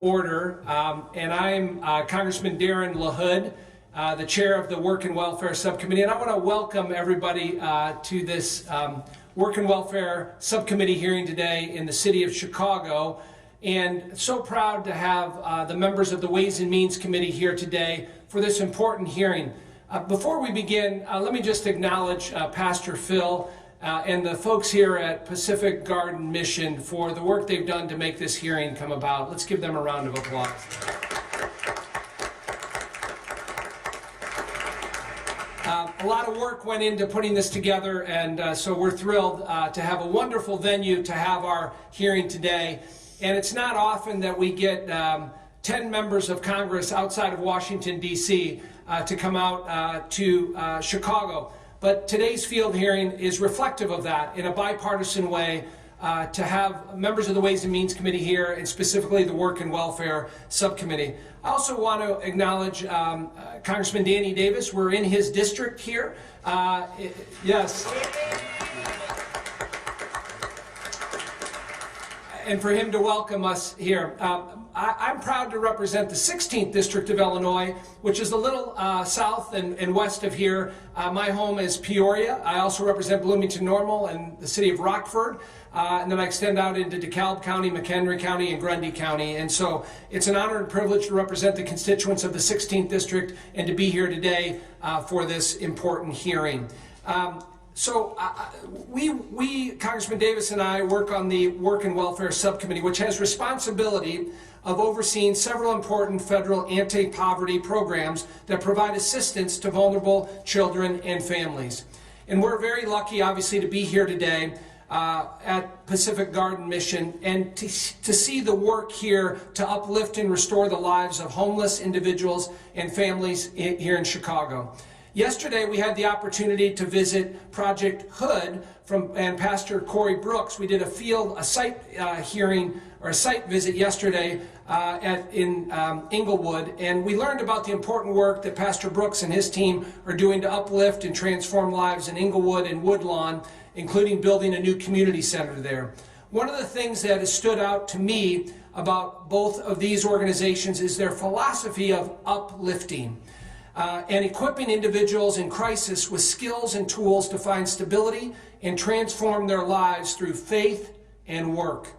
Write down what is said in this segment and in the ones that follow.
Order, and I'm Congressman Darren LaHood, the chair of the Work and Welfare Subcommittee, and I want to welcome everybody to this Work and Welfare Subcommittee hearing today in the city of Chicago, and so proud to have the members of the Ways and Means Committee here today for this important hearing. Before we begin, let me just acknowledge Pastor Phil and the folks here at Pacific Garden Mission for the work they've done to make this hearing come about. Let's give them a round of applause. A lot of work went into putting this together, and so we're thrilled to have a wonderful venue to have our hearing today. And it's not often that we get 10 members of Congress outside of Washington, D.C. To come out to Chicago. But today's field hearing is reflective of that in a bipartisan way, to have members of the Ways and Means Committee here, and specifically the Work and Welfare Subcommittee. I also want to acknowledge Congressman Danny Davis. We're in his district here. Yes. And for him to welcome us here. I'm proud to represent the 16th District of Illinois, which is a little south and west of here. My home is Peoria. I also represent Bloomington Normal and the city of Rockford. And then I extend out into DeKalb County, McHenry County, and Grundy County. And so it's an honor and privilege to represent the constituents of the 16th District and to be here today for this important hearing. So we, Congressman Davis and I, work on the Work and Welfare Subcommittee, which has responsibility of overseeing several important federal anti-poverty programs that provide assistance to vulnerable children and families. And we're very lucky, obviously, to be here today at Pacific Garden Mission and to see the work here to uplift and restore the lives of homeless individuals and families here in Chicago. Yesterday, we had the opportunity to visit Project Hood and Pastor Corey Brooks. We did a site hearing or a site visit yesterday in Englewood, and we learned about the important work that Pastor Brooks and his team are doing to uplift and transform lives in Englewood and Woodlawn, including building a new community center there. One of the things that has stood out to me about both of these organizations is their philosophy of uplifting. And equipping individuals in crisis with skills and tools to find stability and transform their lives through faith and work.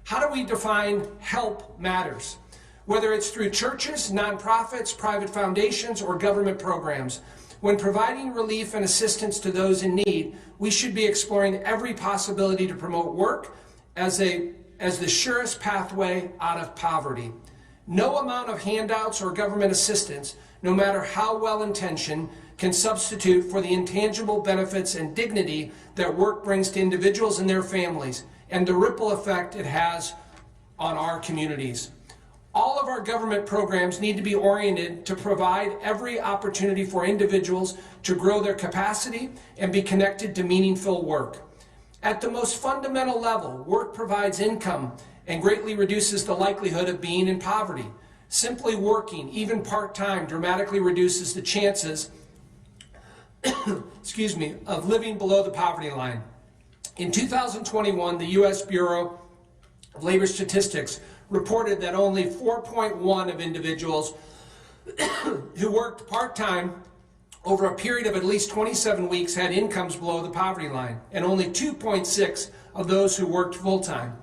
How do we define help matters? Whether it's through churches, nonprofits, private foundations, or government programs. When providing relief and assistance to those in need, we should be exploring every possibility to promote work as the surest pathway out of poverty. No amount of handouts or government assistance, no matter how well-intentioned, can substitute for the intangible benefits and dignity that work brings to individuals and their families, and the ripple effect it has on our communities. All of our government programs need to be oriented to provide every opportunity for individuals to grow their capacity and be connected to meaningful work. At the most fundamental level, work provides income and greatly reduces the likelihood of being in poverty. Simply working, even part-time, dramatically reduces the chances of living below the poverty line. In 2021, the U.S. Bureau of Labor Statistics reported that only 4.1 of individuals who worked part-time over a period of at least 27 weeks had incomes below the poverty line, and only 2.6 of those who worked full-time.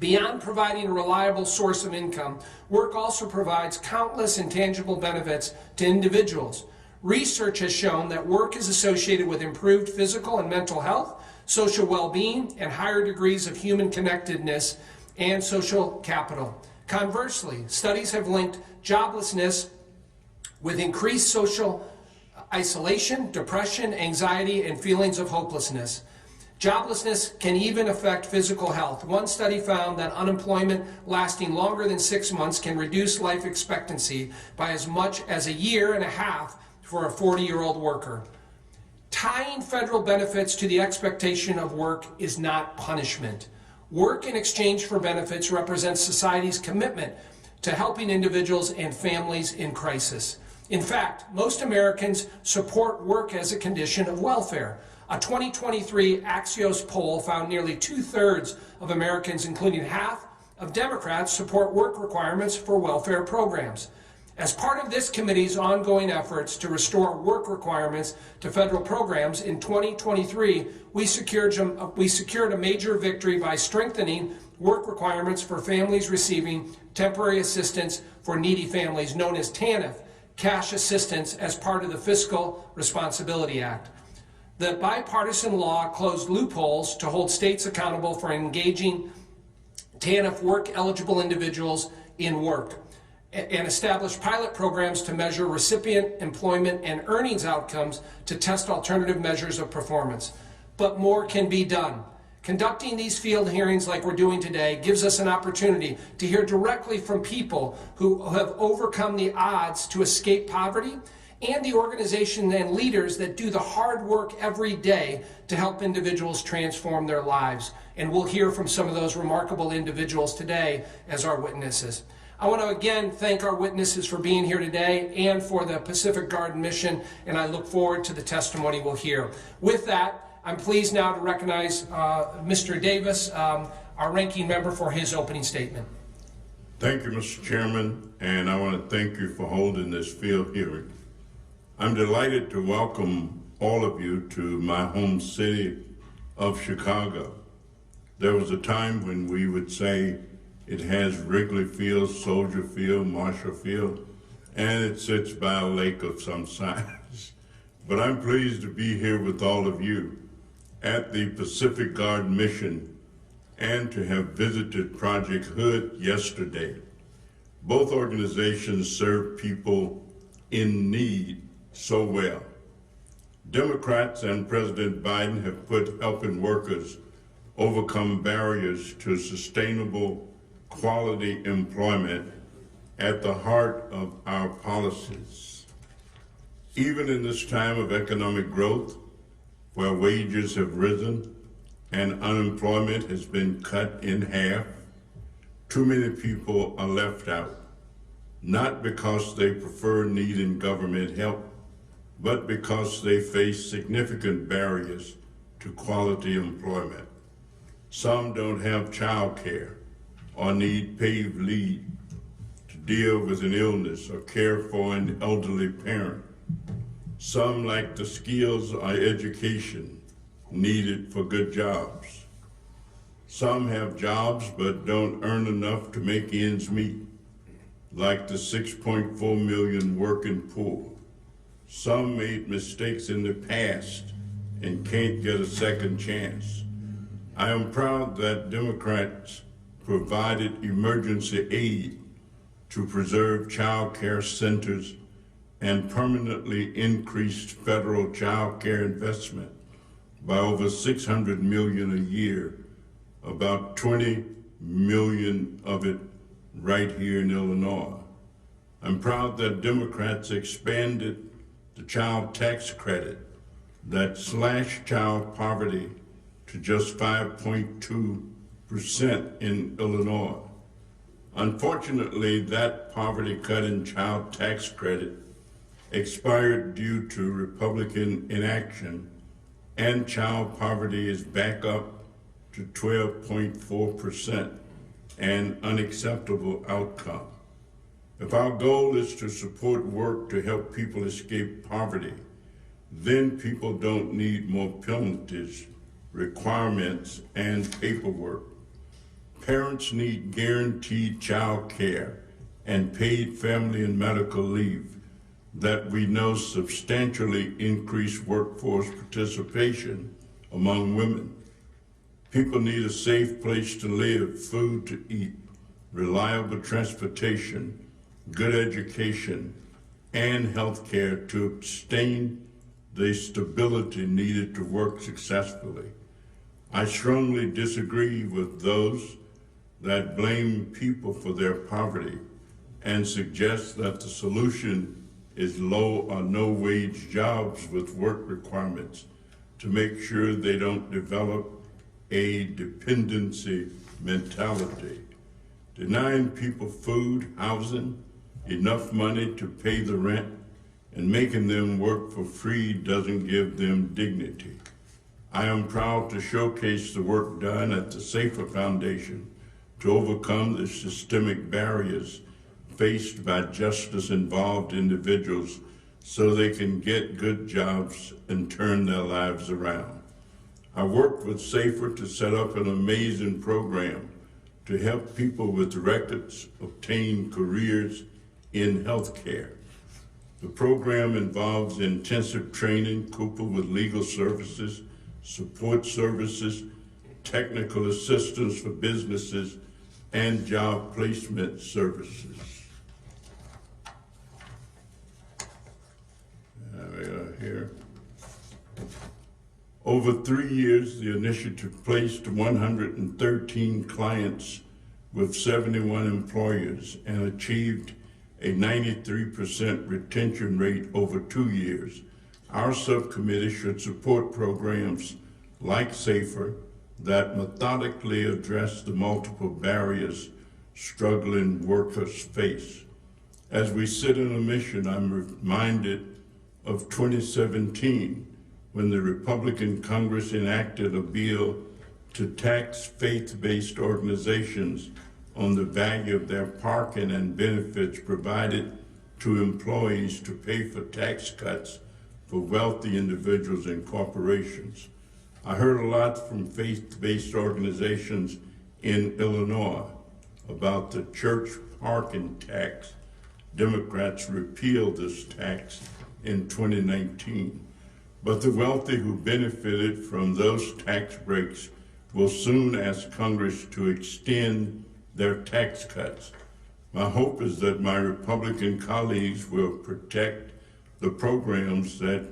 Beyond providing a reliable source of income, work also provides countless intangible benefits to individuals. Research has shown that work is associated with improved physical and mental health, social well-being, and higher degrees of human connectedness and social capital. Conversely, studies have linked joblessness with increased social isolation, depression, anxiety, and feelings of hopelessness. Joblessness can even affect physical health. One study found that unemployment lasting longer than 6 months can reduce life expectancy by as much as a year and a half for a 40-year-old worker. Tying federal benefits to the expectation of work is not punishment. Work in exchange for benefits represents society's commitment to helping individuals and families in crisis. In fact, most Americans support work as a condition of welfare. A 2023 Axios poll found nearly 2/3 of Americans, including half of Democrats support work requirements for welfare programs. As part of this committee's ongoing efforts to restore work requirements to federal programs, in 2023, we secured a major victory by strengthening work requirements for families receiving temporary assistance for needy families, known as TANF, cash assistance, as part of the Fiscal Responsibility Act. The bipartisan law closed loopholes to hold states accountable for engaging TANF work-eligible individuals in work, and established pilot programs to measure recipient employment and earnings outcomes to test alternative measures of performance. But more can be done. Conducting these field hearings like we're doing today gives us an opportunity to hear directly from people who have overcome the odds to escape poverty, and the organizations and leaders that do the hard work every day to help individuals transform their lives. And we'll hear from some of those remarkable individuals today as our witnesses. I want to again thank our witnesses for being here today and for the Pacific Garden Mission, and I look forward to the testimony we'll hear. With that, I'm pleased now to recognize Mr. Davis, our ranking member, for his opening statement. Thank you, Mr. Chairman, and I want to thank you for holding this field hearing. I'm delighted to welcome all of you to my home city of Chicago. There was a time when we would say it has Wrigley Field, Soldier Field, Marshall Field, and it sits by a lake of some size. But I'm pleased to be here with all of you at the Pacific Garden Mission and to have visited Project Hood yesterday. Both organizations serve people in need so well. Democrats and President Biden have put helping workers overcome barriers to sustainable quality employment at the heart of our policies. Even in this time of economic growth, where wages have risen and unemployment has been cut in half, too many people are left out, not because they prefer needing government help, but because they face significant barriers to quality employment. Some don't have child care or need paid leave to deal with an illness or care for an elderly parent. Some lack the skills or education needed for good jobs. Some have jobs but don't earn enough to make ends meet, like the 6.4 million working poor. Some made mistakes in the past and can't get a second chance. I am proud that Democrats provided emergency aid to preserve child care centers and permanently increased federal child care investment by over $600 million a year, about 20 million of it right here in Illinois. I'm proud that Democrats expanded the child tax credit that slashed child poverty to just 5.2% in Illinois. Unfortunately, that poverty cut in child tax credit expired due to Republican inaction, and child poverty is back up to 12.4%, an unacceptable outcome. If our goal is to support work to help people escape poverty, then people don't need more penalties, requirements, and paperwork. Parents need guaranteed child care and paid family and medical leave that we know substantially increase workforce participation among women. People need a safe place to live, food to eat, reliable transportation, good education, and health care to sustain the stability needed to work successfully. I strongly disagree with those that blame people for their poverty and suggest that the solution is low or no wage jobs with work requirements to make sure they don't develop a dependency mentality. Denying people food, housing, enough money to pay the rent, and making them work for free doesn't give them dignity. I am proud to showcase the work done at the Safer Foundation to overcome the systemic barriers faced by justice-involved individuals so they can get good jobs and turn their lives around. I worked with SAFER to set up an amazing program to help people with records obtain careers in healthcare. The program involves intensive training coupled with legal services, support services, technical assistance for businesses, and job placement services. We are here. Over 3 years, the initiative placed 113 clients with 71 employers and achieved a 93% retention rate over 2 years. Our subcommittee should support programs like SAFER that methodically address the multiple barriers struggling workers face. As we sit in a mission, I'm reminded of 2017, when the Republican Congress enacted a bill to tax faith-based organizations on the value of their parking and benefits provided to employees to pay for tax cuts for wealthy individuals and corporations. I heard a lot from faith-based organizations in Illinois about the church parking tax. Democrats repealed this tax in 2019. But the wealthy who benefited from those tax breaks will soon ask Congress to extend their tax cuts. My hope is that my Republican colleagues will protect the programs that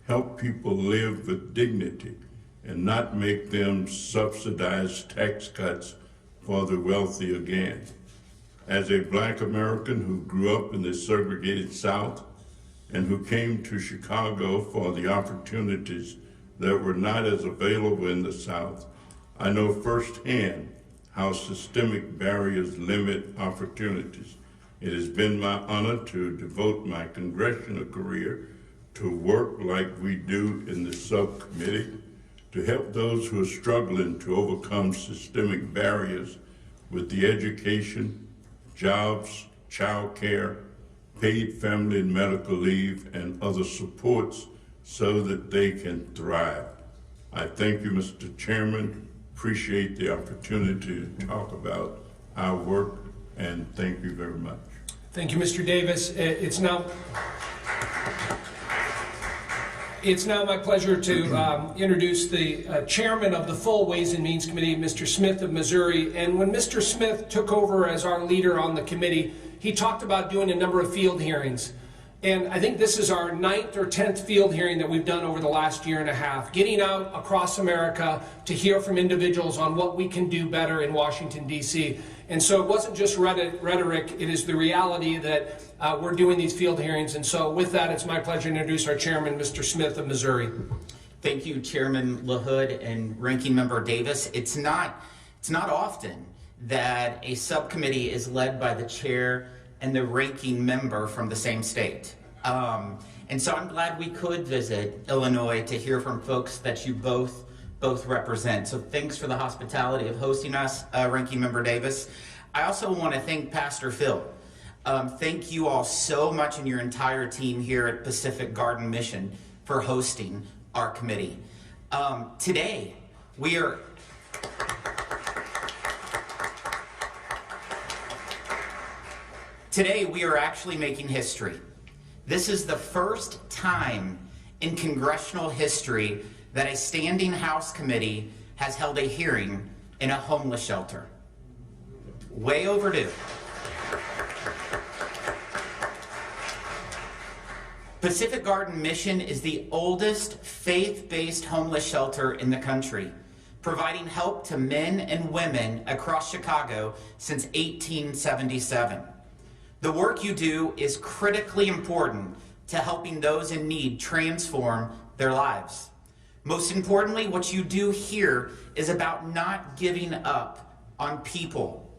help people live with dignity and not make them subsidize tax cuts for the wealthy again. As a Black American who grew up in the segregated South and who came to Chicago for the opportunities that were not as available in the South, I know firsthand how systemic barriers limit opportunities. It has been my honor to devote my congressional career to work like we do in the subcommittee to help those who are struggling to overcome systemic barriers with the education, jobs, child care, paid family and medical leave, and other supports so that they can thrive. I thank you, Mr. Chairman. Appreciate the opportunity to talk about our work, and thank you very much. Thank you, Mr. Davis. It's now my pleasure to introduce the chairman of the full Ways and Means Committee, Mr. Smith of Missouri. And when Mr. Smith took over as our leader on the committee, he talked about doing a number of field hearings. And I think this is our 9th or 10th field hearing that we've done over the last year and a half, getting out across America to hear from individuals on what we can do better in Washington, D.C. And so it wasn't just rhetoric, it is the reality that we're doing these field hearings. And so with that, it's my pleasure to introduce our chairman, Mr. Smith of Missouri. Thank you, Chairman LaHood and Ranking Member Davis. It's not often that a subcommittee is led by the chair and the ranking member from the same state. And so I'm glad we could visit Illinois to hear from folks that you both represent. So thanks for the hospitality of hosting us, Ranking Member Davis. I also want to thank Pastor Phil. Thank you all so much and your entire team here at Pacific Garden Mission for hosting our committee. Today, we are actually making history. This is the first time in congressional history that a standing House committee has held a hearing in a homeless shelter. Way overdue. Pacific Garden Mission is the oldest faith-based homeless shelter in the country, providing help to men and women across Chicago since 1877. The work you do is critically important to helping those in need transform their lives. Most importantly, what you do here is about not giving up on people.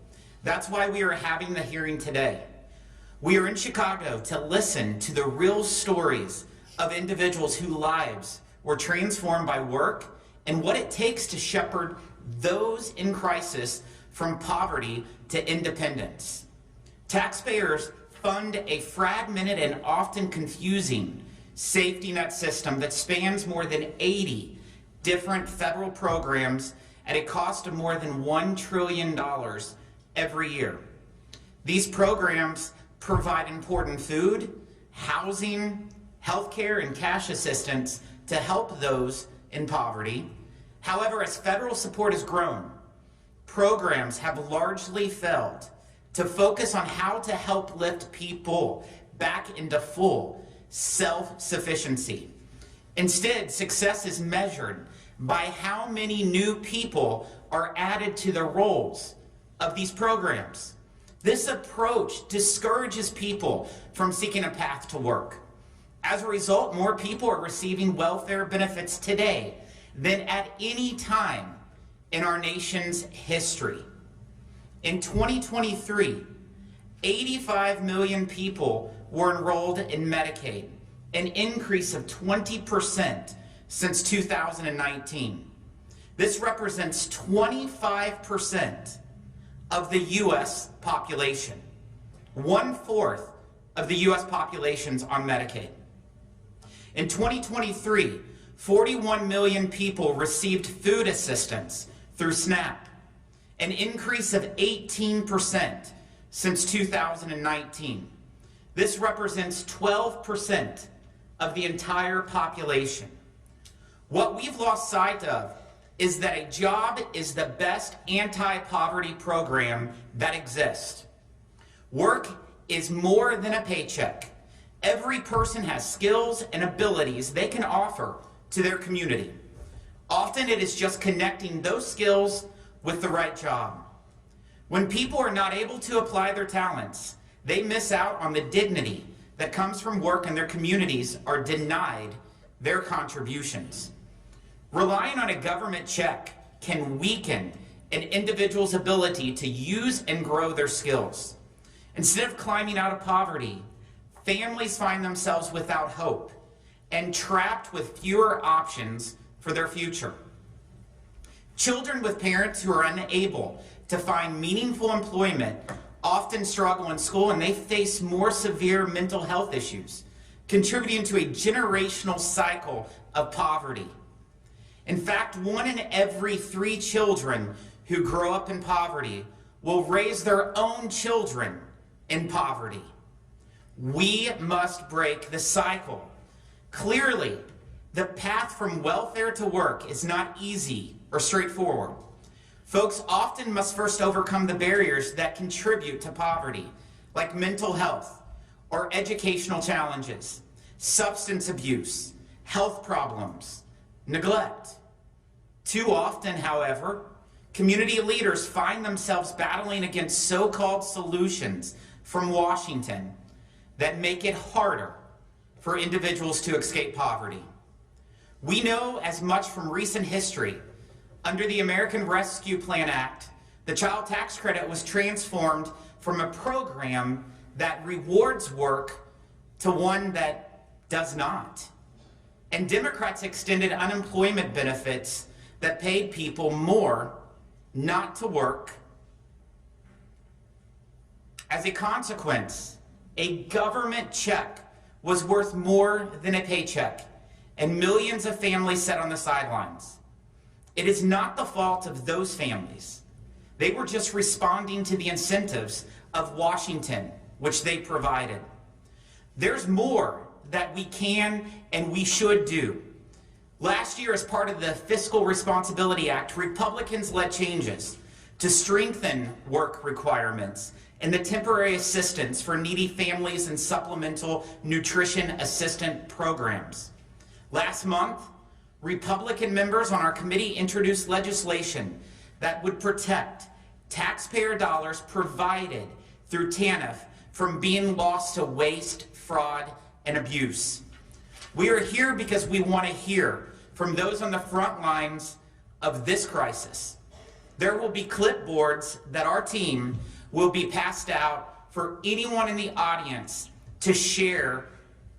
That's why we are having the hearing today. We are in Chicago to listen to the real stories of individuals whose lives were transformed by work and what it takes to shepherd those in crisis from poverty to independence. Taxpayers fund a fragmented and often confusing safety net system that spans more than 80 different federal programs at a cost of more than $1 trillion every year. These programs provide important food, housing, healthcare, and cash assistance to help those in poverty. However, as federal support has grown, programs have largely failed to focus on how to help lift people back into full self-sufficiency. Instead, success is measured by how many new people are added to the roles of these programs. This approach discourages people from seeking a path to work. As a result, more people are receiving welfare benefits today than at any time in our nation's history. In 2023, 85 million people were enrolled in Medicaid, an increase of 20% since 2019. This represents 25% of the U.S. population. 1/4 of the U.S. population's on Medicaid. In 2023, 41 million people received food assistance through SNAP, an increase of 18% since 2019. This represents 12% of the entire population. What we've lost sight of is that a job is the best anti-poverty program that exists. Work is more than a paycheck. Every person has skills and abilities they can offer to their community. Often it is just connecting those skills with the right job. When people are not able to apply their talents, they miss out on the dignity that comes from work, and their communities are denied their contributions. Relying on a government check can weaken an individual's ability to use and grow their skills. Instead of climbing out of poverty, families find themselves without hope and trapped with fewer options for their future. Children with parents who are unable to find meaningful employment often struggle in school, and they face more severe mental health issues, contributing to a generational cycle of poverty. In fact, 1 in every 3 children who grow up in poverty will raise their own children in poverty. We must break the cycle. Clearly, the path from welfare to work is not easy or straightforward. Folks often must first overcome the barriers that contribute to poverty, like mental health or educational challenges, substance abuse, health problems, neglect. Too often, however, community leaders find themselves battling against so-called solutions from Washington that make it harder for individuals to escape poverty. We know as much from recent history. Under the American Rescue Plan Act, the child tax credit was transformed from a program that rewards work to one that does not. And Democrats extended unemployment benefits that paid people more not to work. As a consequence, a government check was worth more than a paycheck, and millions of families sat on the sidelines. It is not the fault of those families. They were just responding to the incentives of Washington, which they provided. There's more that we can and we should do. Last year, as part of the Fiscal Responsibility Act, Republicans led changes to strengthen work requirements and the temporary assistance for needy families and supplemental nutrition assistant programs. Last month, Republican members on our committee introduced legislation that would protect taxpayer dollars provided through TANF from being lost to waste, fraud, and abuse. We are here because we want to hear from those on the front lines of this crisis. There will be clipboards that our team will be passed out for anyone in the audience to share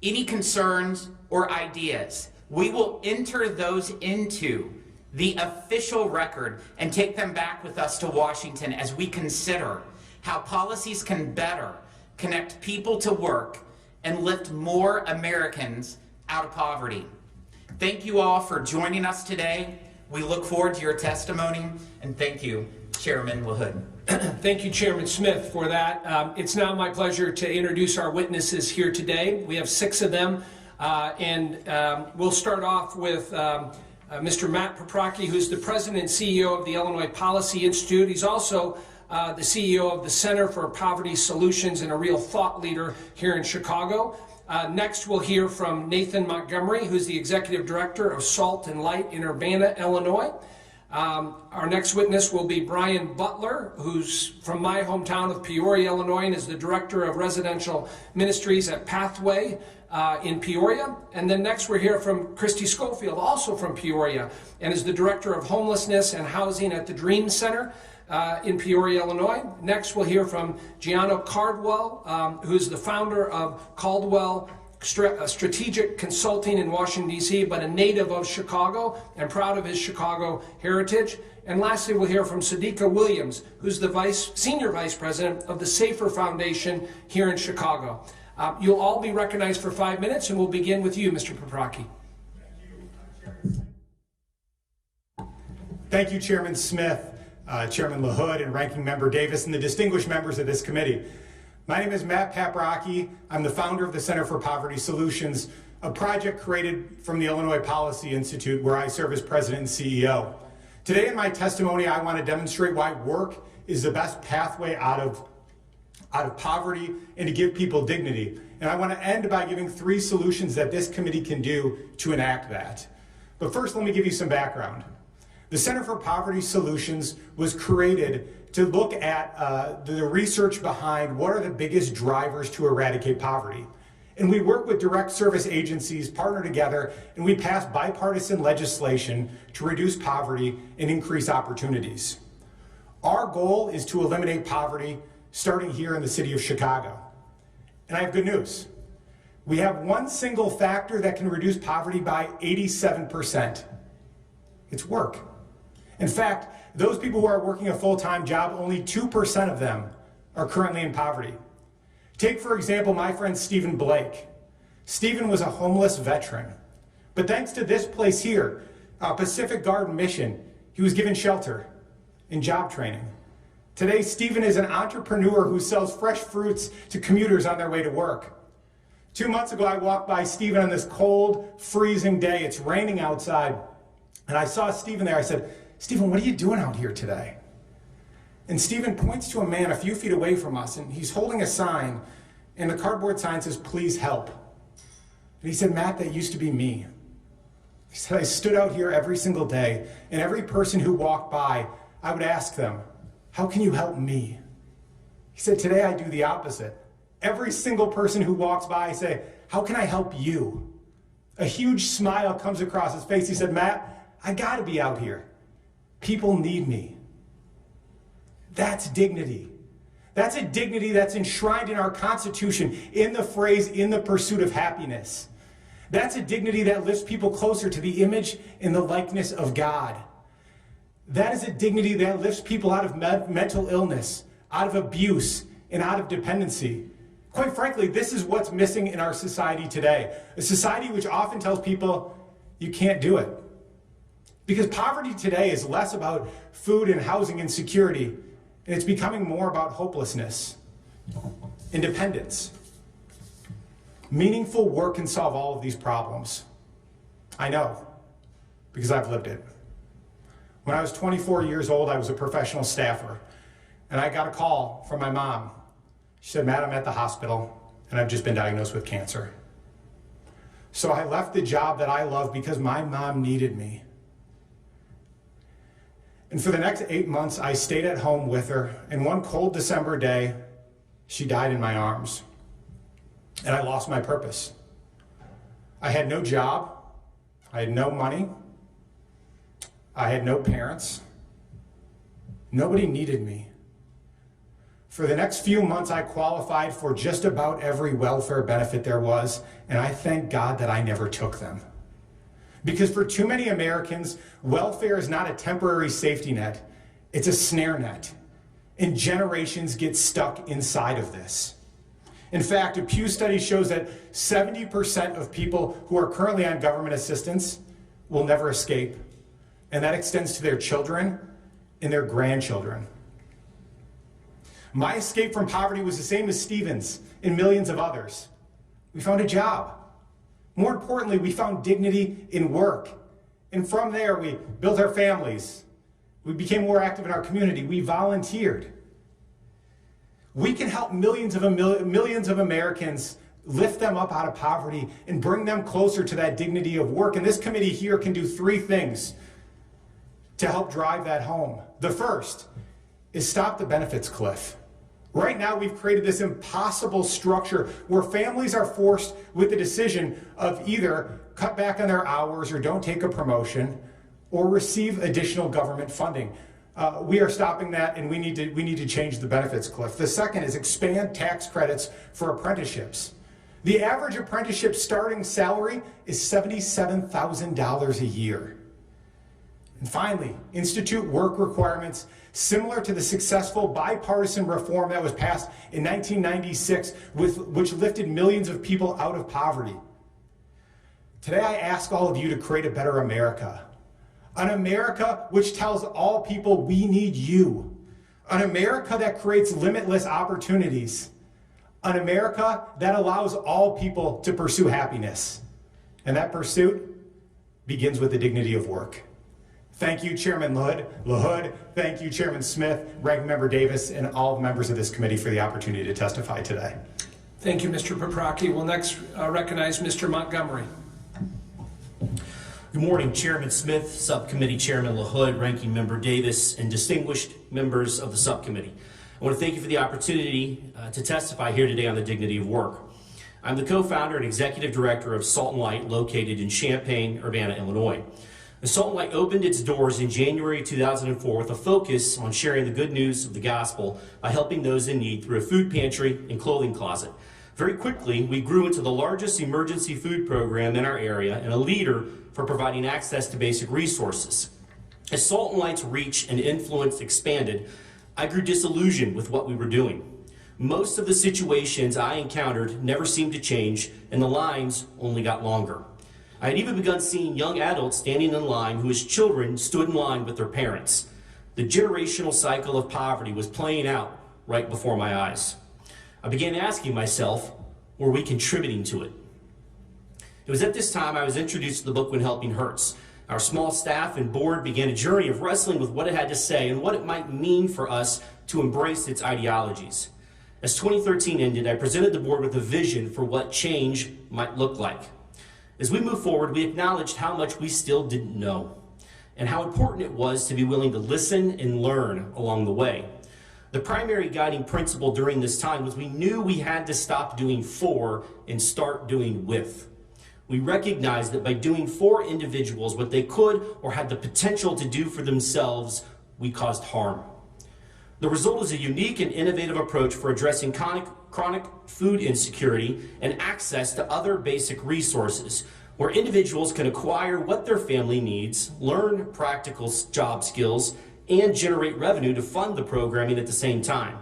any concerns or ideas. We will enter those into the official record, and take them back with us to Washington as we consider how policies can better connect people to work and lift more Americans out of poverty. Thank you all for joining us today. We look forward to your testimony, and thank you, Chairman LaHood. Thank you, Chairman Smith, for that. It's now my pleasure to introduce our witnesses here today. We have 6 of them, and we'll start off with Mr. Matt Paprocki, who's the President and CEO of the Illinois Policy Institute. He's also the CEO of the Center for Poverty Solutions and a real thought leader here in Chicago. Next, we'll hear from Nathan Montgomery, who's the Executive Director of Salt and Light in Urbana, Illinois. Our next witness will be Brian Butler, who's from my hometown of Peoria, Illinois, and is the Director of Residential Ministries at Pathway in Peoria. And then next we'll hear from Kristy Schofield, also from Peoria, and is the Director of Homelessness and Housing at the Dream Center in Peoria, Illinois. Next we'll hear from Gianno Caldwell, who's the founder of Caldwell Strategic Consulting in Washington, D.C., but a native of Chicago and proud of his Chicago heritage. And lastly, we'll hear from Sodiqa Williams, who's the Senior Vice President of the Safer Foundation here in Chicago. You'll all be recognized for 5 minutes, and we'll begin with you, Mr. Paprocki. Thank you, Chairman Smith, Chairman LaHood, and Ranking Member Davis, and the distinguished members of this committee. My name is Matt Paprocki. I'm the founder of the Center for Poverty Solutions, a project created from the Illinois Policy Institute, where I serve as president and CEO. Today in my testimony, I want to demonstrate why work is the best pathway out of poverty and to give people dignity. And I want to end by giving 3 solutions that this committee can do to enact that. But first, let me give you some background. The Center for Poverty Solutions was created to look at the research behind what are the biggest drivers to eradicate poverty. And we work with direct service agencies, partner together, and we pass bipartisan legislation to reduce poverty and increase opportunities. Our goal is to eliminate poverty starting here in the city of Chicago. And I have good news. We have one single factor that can reduce poverty by 87%. It's work. In fact, those people who are working a full-time job, only 2% of them are currently in poverty. Take, for example, my friend Stephen Blake. Stephen was a homeless veteran. But thanks to this place here, Pacific Garden Mission, he was given shelter and job training. Today, Stephen is an entrepreneur who sells fresh fruits to commuters on their way to work. 2 months ago, I walked by Stephen on this cold, freezing day. It's raining outside. And I saw Stephen there. I said, "Stephen, what are you doing out here today?" And Stephen points to a man a few feet away from us, and he's holding a sign, and the cardboard sign says, "Please help." And he said, "Matt, that used to be me." He said, "I stood out here every single day, and every person who walked by, I would ask them, 'How can you help me?'" He said, "Today I do the opposite. Every single person who walks by, I say, 'How can I help you?'" A huge smile comes across his face. He said, "Matt, I gotta be out here. People need me." That's dignity. That's a dignity that's enshrined in our Constitution in the phrase, "in the pursuit of happiness." That's a dignity that lifts people closer to the image and the likeness of God. That is a dignity that lifts people out of mental illness, out of abuse, and out of dependency. Quite frankly, this is what's missing in our society today. A society which often tells people, you can't do it. Because poverty today is less about food and housing and security, and it's becoming more about hopelessness, independence. Meaningful work can solve all of these problems. I know, because I've lived it. When I was 24 years old, I was a professional staffer, and I got a call from my mom. She said, "Matt, I'm at the hospital, and I've just been diagnosed with cancer." So I left the job that I love because my mom needed me. And for the next 8 months, I stayed at home with her, and one cold December day, she died in my arms, and I lost my purpose. I had no job, I had no money, I had no parents. Nobody needed me. For the next few months, I qualified for just about every welfare benefit there was, and I thank God that I never took them. Because for too many Americans, welfare is not a temporary safety net, it's a snare net. And generations get stuck inside of this. In fact, a Pew study shows that 70% of people who are currently on government assistance will never escape. And that extends to their children and their grandchildren. My escape from poverty was the same as Stephen's and millions of others. We found a job. More importantly, we found dignity in work. And from there, we built our families. We became more active in our community. We volunteered. We can help millions of Americans, lift them up out of poverty and bring them closer to that dignity of work. And this committee here can do three things to help drive that home. The first is stop the benefits cliff. Right now, we've created this impossible structure where families are forced with the decision of either cut back on their hours or don't take a promotion or receive additional government funding. We are stopping that, and we need to change the benefits cliff. The second is expand tax credits for apprenticeships. The average apprenticeship starting salary is $77,000 a year. And finally, institute work requirements similar to the successful bipartisan reform that was passed in 1996, which lifted millions of people out of poverty. Today, I ask all of you to create a better America. An America which tells all people we need you. An America that creates limitless opportunities. An America that allows all people to pursue happiness. And that pursuit begins with the dignity of work. Thank you, Chairman LaHood. Thank you, Chairman Smith, Ranking Member Davis, and all members of this committee for the opportunity to testify today. Thank you, Mr. Paprocki. We'll next recognize Mr. Montgomery. Good morning, Chairman Smith, Subcommittee Chairman LaHood, Ranking Member Davis, and distinguished members of the Subcommittee. I want to thank you for the opportunity to testify here today on the dignity of work. I'm the co-founder and executive director of Salt and Light, located in Champaign, Urbana, Illinois. The Salt and Light opened its doors in January 2004 with a focus on sharing the good news of the gospel by helping those in need through a food pantry and clothing closet. Very quickly, we grew into the largest emergency food program in our area and a leader for providing access to basic resources. As Salt and Light's reach and influence expanded, I grew disillusioned with what we were doing. Most of the situations I encountered never seemed to change, and the lines only got longer. I had even begun seeing young adults standing in line who as children stood in line with their parents. The generational cycle of poverty was playing out right before my eyes. I began asking myself, were we contributing to it? It was at this time I was introduced to the book When Helping Hurts. Our small staff and board began a journey of wrestling with what it had to say and what it might mean for us to embrace its ideologies. As 2013 ended, I presented the board with a vision for what change might look like. As we moved forward, we acknowledged how much we still didn't know and how important it was to be willing to listen and learn along the way. The primary guiding principle during this time was we knew we had to stop doing for and start doing with. We recognized that by doing for individuals what they could or had the potential to do for themselves, we caused harm. The result is a unique and innovative approach for addressing chronic food insecurity and access to other basic resources, where individuals can acquire what their family needs, learn practical job skills, and generate revenue to fund the programming at the same time.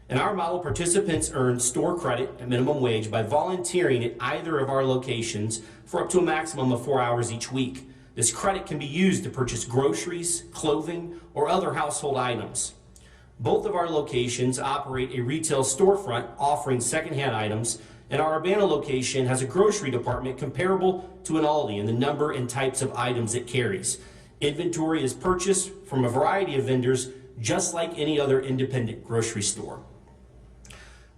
In our model, participants earn store credit at minimum wage by volunteering at either of our locations for up to a maximum of 4 hours each week. This credit can be used to purchase groceries, clothing, or other household items. Both of our locations operate a retail storefront offering secondhand items, and our Urbana location has a grocery department comparable to an Aldi in the number and types of items it carries. Inventory is purchased from a variety of vendors, just like any other independent grocery store.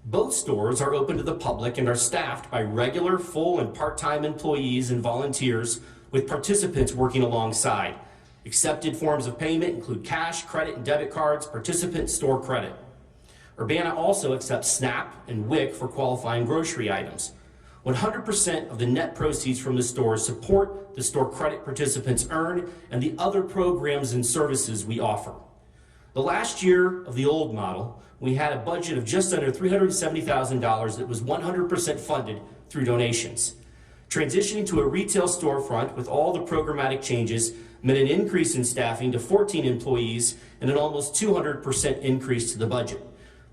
Both stores are open to the public and are staffed by regular, full, and part-time employees and volunteers, with participants working alongside. Accepted forms of payment include cash, credit, and debit cards, participant store credit. Urbana also accepts SNAP and WIC for qualifying grocery items. 100% of the net proceeds from the store support the store credit participants earn and the other programs and services we offer. The last year of the old model, we had a budget of just under $370,000 that was 100% funded through donations. Transitioning to a retail storefront with all the programmatic changes meant an increase in staffing to 14 employees and an almost 200% increase to the budget.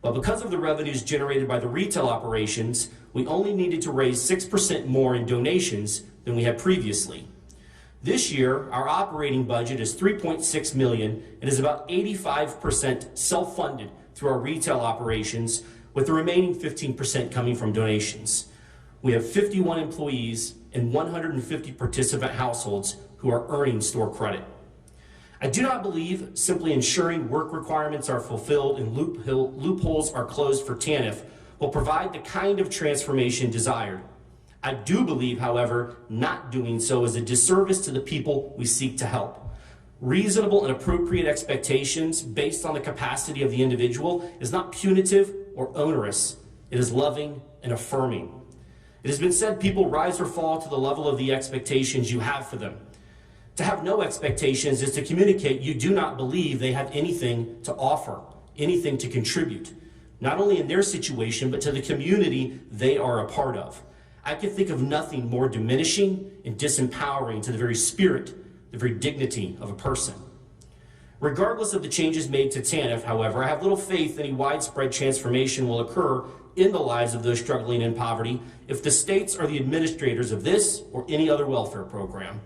But because of the revenues generated by the retail operations, we only needed to raise 6% more in donations than we had previously. This year, our operating budget is $3.6 million and is about 85% self-funded through our retail operations, with the remaining 15% coming from donations. We have 51 employees and 150 participant households who are earning store credit. I do not believe simply ensuring work requirements are fulfilled and loopholes are closed for TANF will provide the kind of transformation desired. I do believe, however, not doing so is a disservice to the people we seek to help. Reasonable and appropriate expectations based on the capacity of the individual is not punitive or onerous. It is loving and affirming. It has been said people rise or fall to the level of the expectations you have for them. To have no expectations is to communicate you do not believe they have anything to offer, anything to contribute, not only in their situation, but to the community they are a part of. I can think of nothing more diminishing and disempowering to the very spirit, the very dignity of a person. Regardless of the changes made to TANF, however, I have little faith any widespread transformation will occur in the lives of those struggling in poverty if the states are the administrators of this or any other welfare program.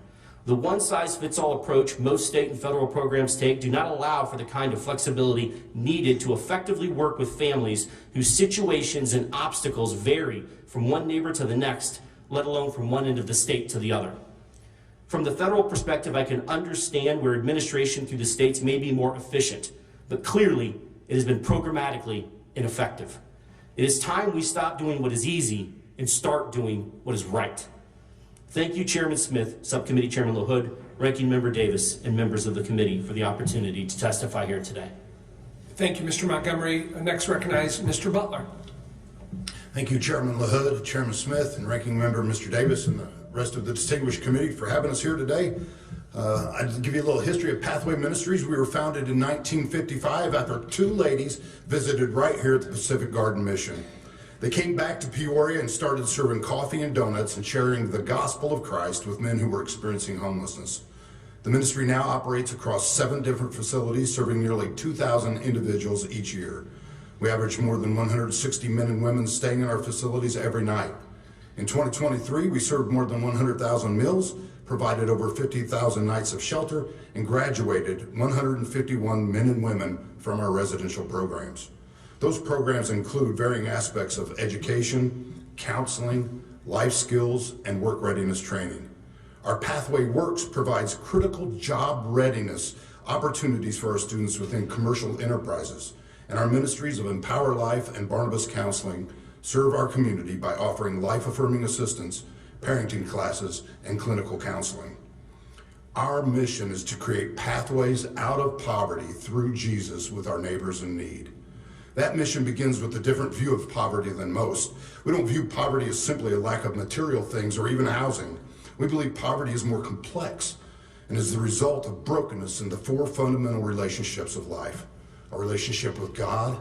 The one-size-fits-all approach most state and federal programs take do not allow for the kind of flexibility needed to effectively work with families whose situations and obstacles vary from one neighbor to the next, let alone from one end of the state to the other. From the federal perspective, I can understand where administration through the states may be more efficient, but clearly it has been programmatically ineffective. It is time we stop doing what is easy and start doing what is right. Thank you, Chairman Smith, Subcommittee Chairman LaHood, Ranking Member Davis, and members of the committee for the opportunity to testify here today. Thank you, Mr. Montgomery. Next recognize Mr. Butler. Thank you, Chairman LaHood, Chairman Smith, and Ranking Member Mr. Davis, and the rest of the distinguished committee for having us here today. I'd give you a little history of Pathway Ministries. We were founded in 1955 after two ladies visited right here at the Pacific Garden Mission. They came back to Peoria and started serving coffee and donuts and sharing the gospel of Christ with men who were experiencing homelessness. The ministry now operates across 7 different facilities, serving nearly 2,000 individuals each year. We average more than 160 men and women staying in our facilities every night. In 2023, we served more than 100,000 meals, provided over 50,000 nights of shelter, and graduated 151 men and women from our residential programs. Those programs include varying aspects of education, counseling, life skills, and work readiness training. Our Pathway Works provides critical job readiness opportunities for our students within commercial enterprises, and our ministries of Empower Life and Barnabas Counseling serve our community by offering life-affirming assistance, parenting classes, and clinical counseling. Our mission is to create pathways out of poverty through Jesus with our neighbors in need. That mission begins with a different view of poverty than most. We don't view poverty as simply a lack of material things or even housing. We believe poverty is more complex and is the result of brokenness in the 4 fundamental relationships of life: our relationship with God,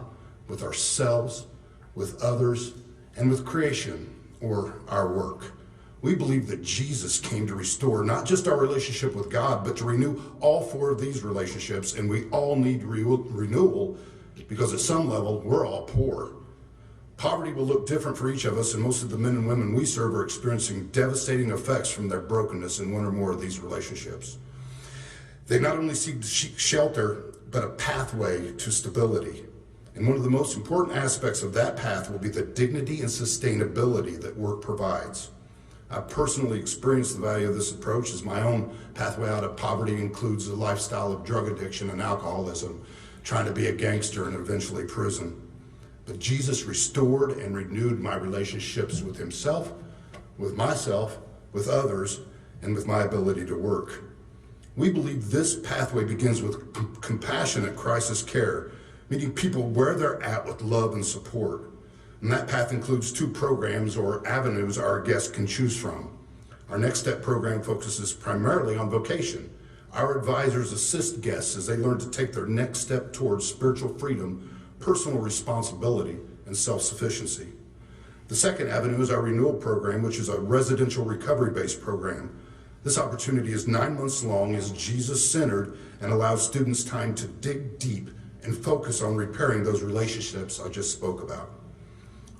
with ourselves, with others, and with creation, or our work. We believe that Jesus came to restore not just our relationship with God, but to renew all 4 of these relationships, and we all need renewal because at some level, we're all poor. Poverty will look different for each of us, and most of the men and women we serve are experiencing devastating effects from their brokenness in one or more of these relationships. They not only seek shelter, but a pathway to stability. And one of the most important aspects of that path will be the dignity and sustainability that work provides. I've personally experienced the value of this approach, as my own pathway out of poverty includes a lifestyle of drug addiction and alcoholism, trying to be a gangster and eventually prison. But Jesus restored and renewed my relationships with himself, with myself, with others, and with my ability to work. We believe this pathway begins with compassionate crisis care, meeting people where they're at with love and support. And that path includes 2 programs or avenues our guests can choose from. Our Next Step program focuses primarily on vocation. Our advisors assist guests as they learn to take their next step towards spiritual freedom, personal responsibility, and self-sufficiency. The second avenue is our renewal program, which is a residential recovery-based program. This opportunity is 9 months long, is Jesus-centered, and allows students time to dig deep and focus on repairing those relationships I just spoke about.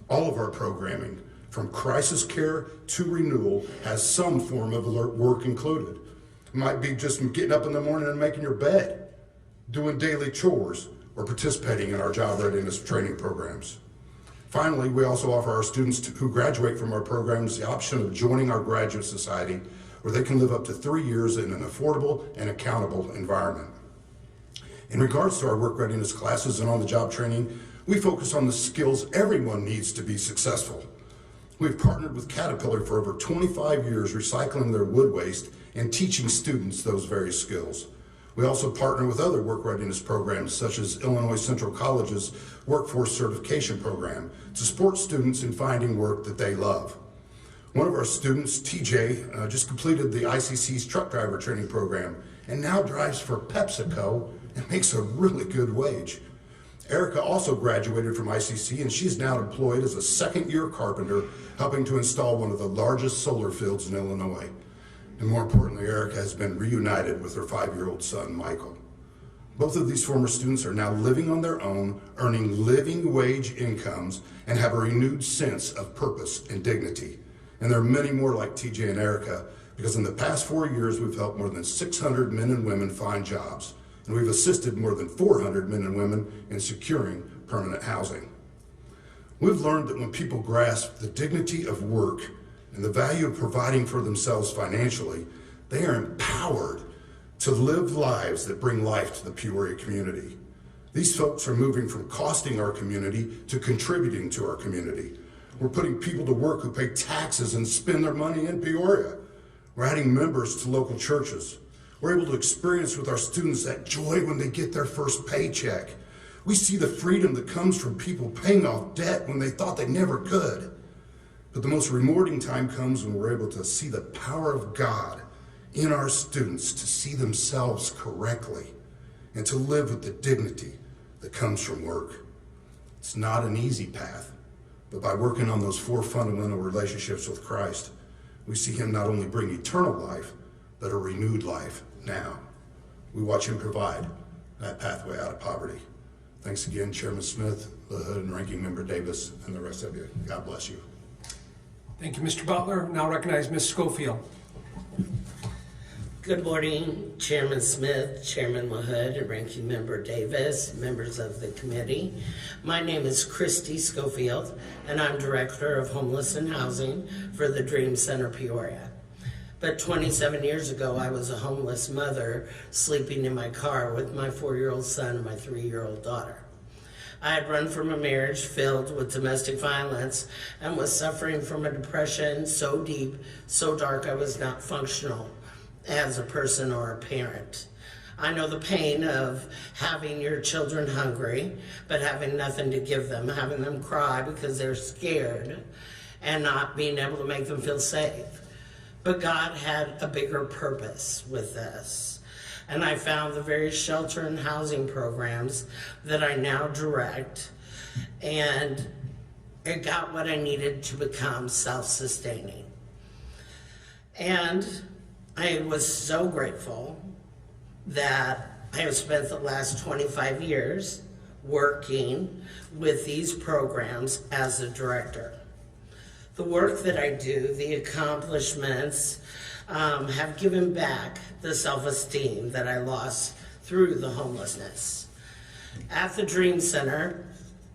All of our programming, from crisis care to renewal, has some form of alert work included. It might be just getting up in the morning and making your bed, doing daily chores, or participating in our job readiness training programs. Finally, we also offer our students who graduate from our programs the option of joining our graduate society, where they can live up to 3 years in an affordable and accountable environment. In regards to our work readiness classes and on-the-job training, we focus on the skills everyone needs to be successful. We've partnered with Caterpillar for over 25 years, recycling their wood waste and teaching students those very skills. We also partner with other work readiness programs, such as Illinois Central College's Workforce Certification Program, to support students in finding work that they love. One of our students, TJ, just completed the ICC's truck driver training program and now drives for PepsiCo and makes a really good wage. Erica also graduated from ICC, and she's now employed as a second-year carpenter, helping to install one of the largest solar fields in Illinois. And more importantly, Erica has been reunited with her 5-year-old son, Michael. Both of these former students are now living on their own, earning living wage incomes, and have a renewed sense of purpose and dignity. And there are many more like TJ and Erica, because in the past 4 years, we've helped more than 600 men and women find jobs. And we've assisted more than 400 men and women in securing permanent housing. We've learned that when people grasp the dignity of work and the value of providing for themselves financially, they are empowered to live lives that bring life to the Peoria community. These folks are moving from costing our community to contributing to our community. We're putting people to work who pay taxes and spend their money in Peoria. We're adding members to local churches. We're able to experience with our students that joy when they get their first paycheck. We see the freedom that comes from people paying off debt when they thought they never could. But the most rewarding time comes when we're able to see the power of God in our students to see themselves correctly and to live with the dignity that comes from work. It's not an easy path, but by working on those 4 fundamental relationships with Christ, we see him not only bring eternal life, but a renewed life now. We watch him provide that pathway out of poverty. Thanks again, Chairman Smith, LaHood, and Ranking Member Davis, and the rest of you. God bless you. Thank you, Mr. Butler. Now recognize Ms. Schofield. Good morning, Chairman Smith, Chairman LaHood, and Ranking Member Davis, members of the committee. My name is Kristy Schofield, and I'm Director of Homeless and Housing for the Dream Center Peoria. But 27 years ago, I was a homeless mother sleeping in my car with my 4-year-old son and my 3-year-old daughter. I had run from a marriage filled with domestic violence and was suffering from a depression so deep, so dark, I was not functional as a person or a parent. I know the pain of having your children hungry, but having nothing to give them, having them cry because they're scared, and not being able to make them feel safe. But God had a bigger purpose with this. And I found the various shelter and housing programs that I now direct, and it got what I needed to become self-sustaining. And I was so grateful that I have spent the last 25 years working with these programs as a director. The work that I do, the accomplishments, have given back the self-esteem that I lost through the homelessness. At the Dream Center,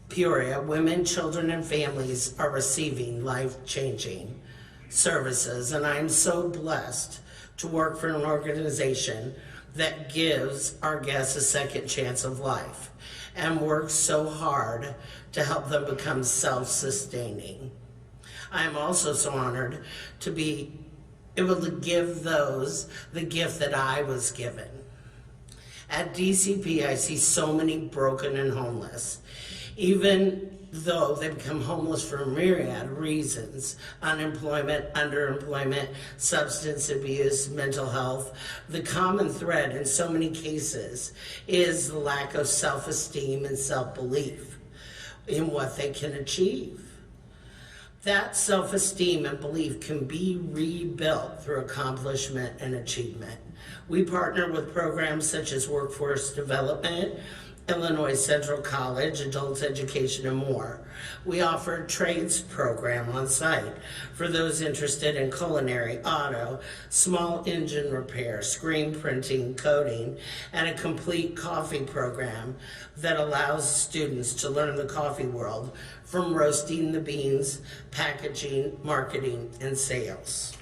Peoria, women, children, and families are receiving life-changing services, and I'm so blessed to work for an organization that gives our guests a second chance of life and works so hard to help them become self-sustaining. I'm also so honored to be able to give those the gift that I was given. At DCP, I see so many broken and homeless, even though they become homeless for a myriad of reasons: unemployment, underemployment, substance abuse, mental health. The common thread in so many cases is the lack of self-esteem and self-belief in what they can achieve. That self-esteem and belief can be rebuilt through accomplishment and achievement. We partner with programs such as Workforce Development, Illinois Central College, Adult Education, and more. We offer a trades program on site for those interested in culinary, auto, small engine repair, screen printing, coding, and a complete coffee program that allows students to learn the coffee world from roasting the beans, packaging, marketing, and sales.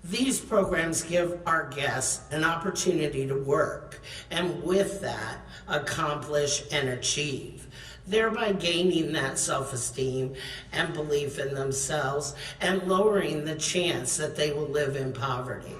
These programs give our guests an opportunity to work, and with that, accomplish and achieve, thereby gaining that self-esteem and belief in themselves and lowering the chance that they will live in poverty.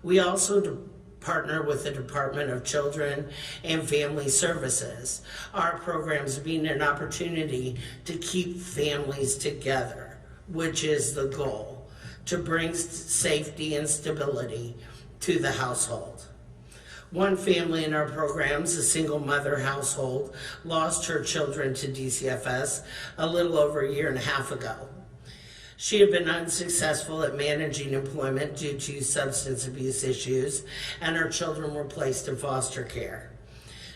We also partner with the Department of Children and Family Services, our programs being an opportunity to keep families together, which is the goal, to bring safety and stability to the household. One family in our programs, a single mother household, lost her children to DCFS a little over a year and a half ago. She had been unsuccessful at managing employment due to substance abuse issues, and her children were placed in foster care.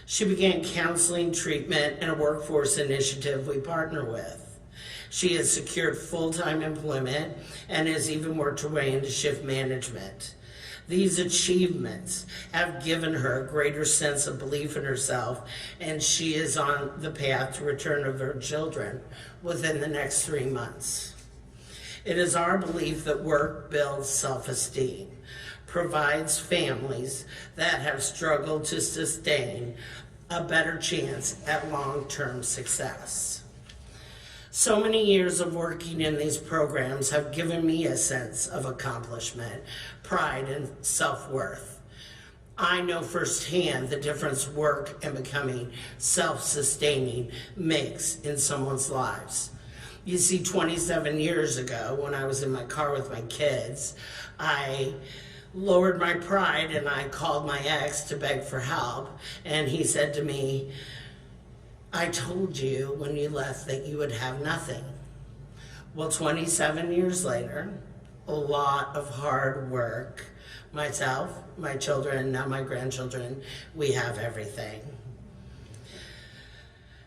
She began counseling, treatment, and a workforce initiative we partner with. She has secured full-time employment and has even worked her way into shift management. These achievements have given her a greater sense of belief in herself, and she is on the path to return of her children within the next 3 months. It is our belief that work builds self-esteem, provides families that have struggled to sustain a better chance at long-term success. So many years of working in these programs have given me a sense of accomplishment, pride, and self-worth. I know firsthand the difference work and becoming self-sustaining makes in someone's lives. You see, 27 years ago, when I was in my car with my kids, I lowered my pride and I called my ex to beg for help, and he said to me, "I told you when you left that you would have nothing." Well, 27 years later, a lot of hard work, myself, my children, now my grandchildren, we have everything.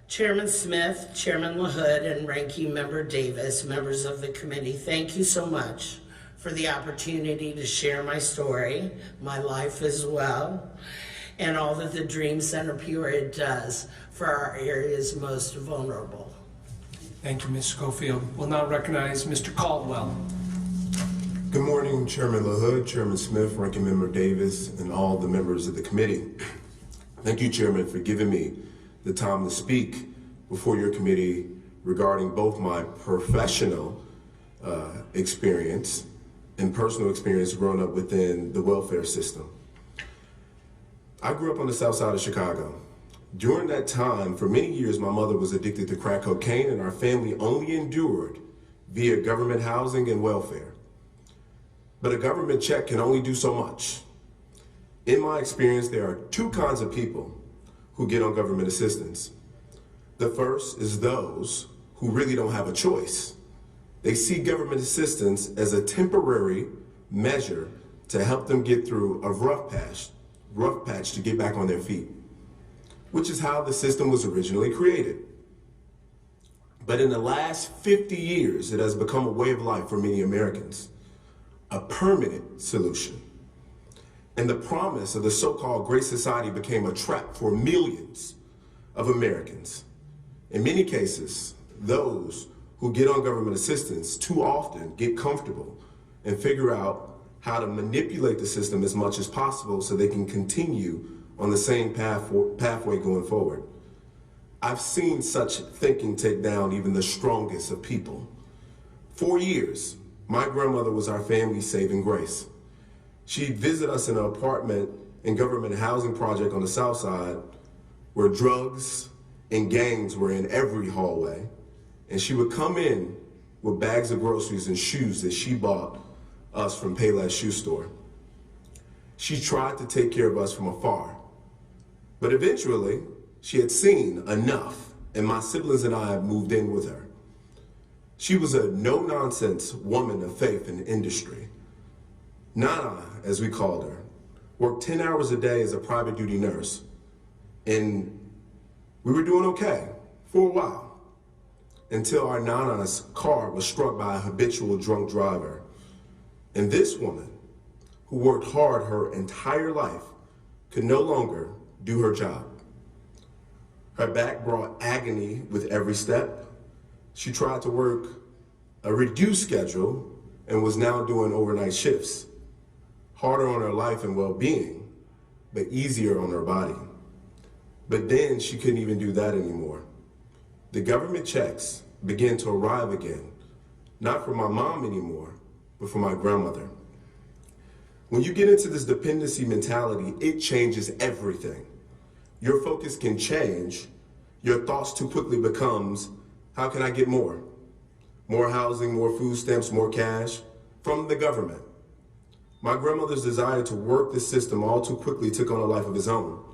Chairman Smith, Chairman LaHood, and Ranking Member Davis, members of the committee, thank you so much for the opportunity to share my story, my life as well, and all that the Dream Center Peoria does for our area's most vulnerable. Thank you, Ms. Schofield. We'll now recognize Mr. Caldwell. Good morning, Chairman LaHood, Chairman Smith, Ranking Member Davis, and all the members of the committee. Thank you, Chairman, for giving me the time to speak before your committee regarding both my professional experience and personal experience growing up within the welfare system. I grew up on the south side of Chicago. During that time, for many years, my mother was addicted to crack cocaine, and our family only endured via government housing and welfare. But a government check can only do so much. In my experience, there are two kinds of people who get on government assistance. The first is those who really don't have a choice. They see government assistance as a temporary measure to help them get through a rough patch to get back on their feet, which is how the system was originally created. But in the last 50 years, it has become a way of life for many Americans, a permanent solution. And the promise of the so-called Great Society became a trap for millions of Americans. In many cases, those who get on government assistance too often get comfortable and figure out how to manipulate the system as much as possible so they can continue on the same pathway going forward. I've seen such thinking take down even the strongest of people. For years, my grandmother was our family's saving grace. She'd visit us in an apartment and government housing project on the south side where drugs and gangs were in every hallway. And she would come in with bags of groceries and shoes that she bought us from Payless Shoe Store. She tried to take care of us from afar. But eventually, she had seen enough, and my siblings and I moved in with her. She was a no-nonsense woman of faith in industry. Nana, as we called her, worked 10 hours a day as a private duty nurse. And we were doing okay for a while until our Nana's car was struck by a habitual drunk driver. And this woman, who worked hard her entire life, could no longer do her job. Her back brought agony with every step. She tried to work a reduced schedule and was now doing overnight shifts. Harder on her life and well-being, but easier on her body. But then she couldn't even do that anymore. The government checks began to arrive again, not for my mom anymore, but for my grandmother. When you get into this dependency mentality, it changes everything. Your focus can change. Your thoughts too quickly becomes, how can I get more? More housing, more food stamps, more cash from the government. My grandmother's desire to work the system all too quickly took on a life of its own.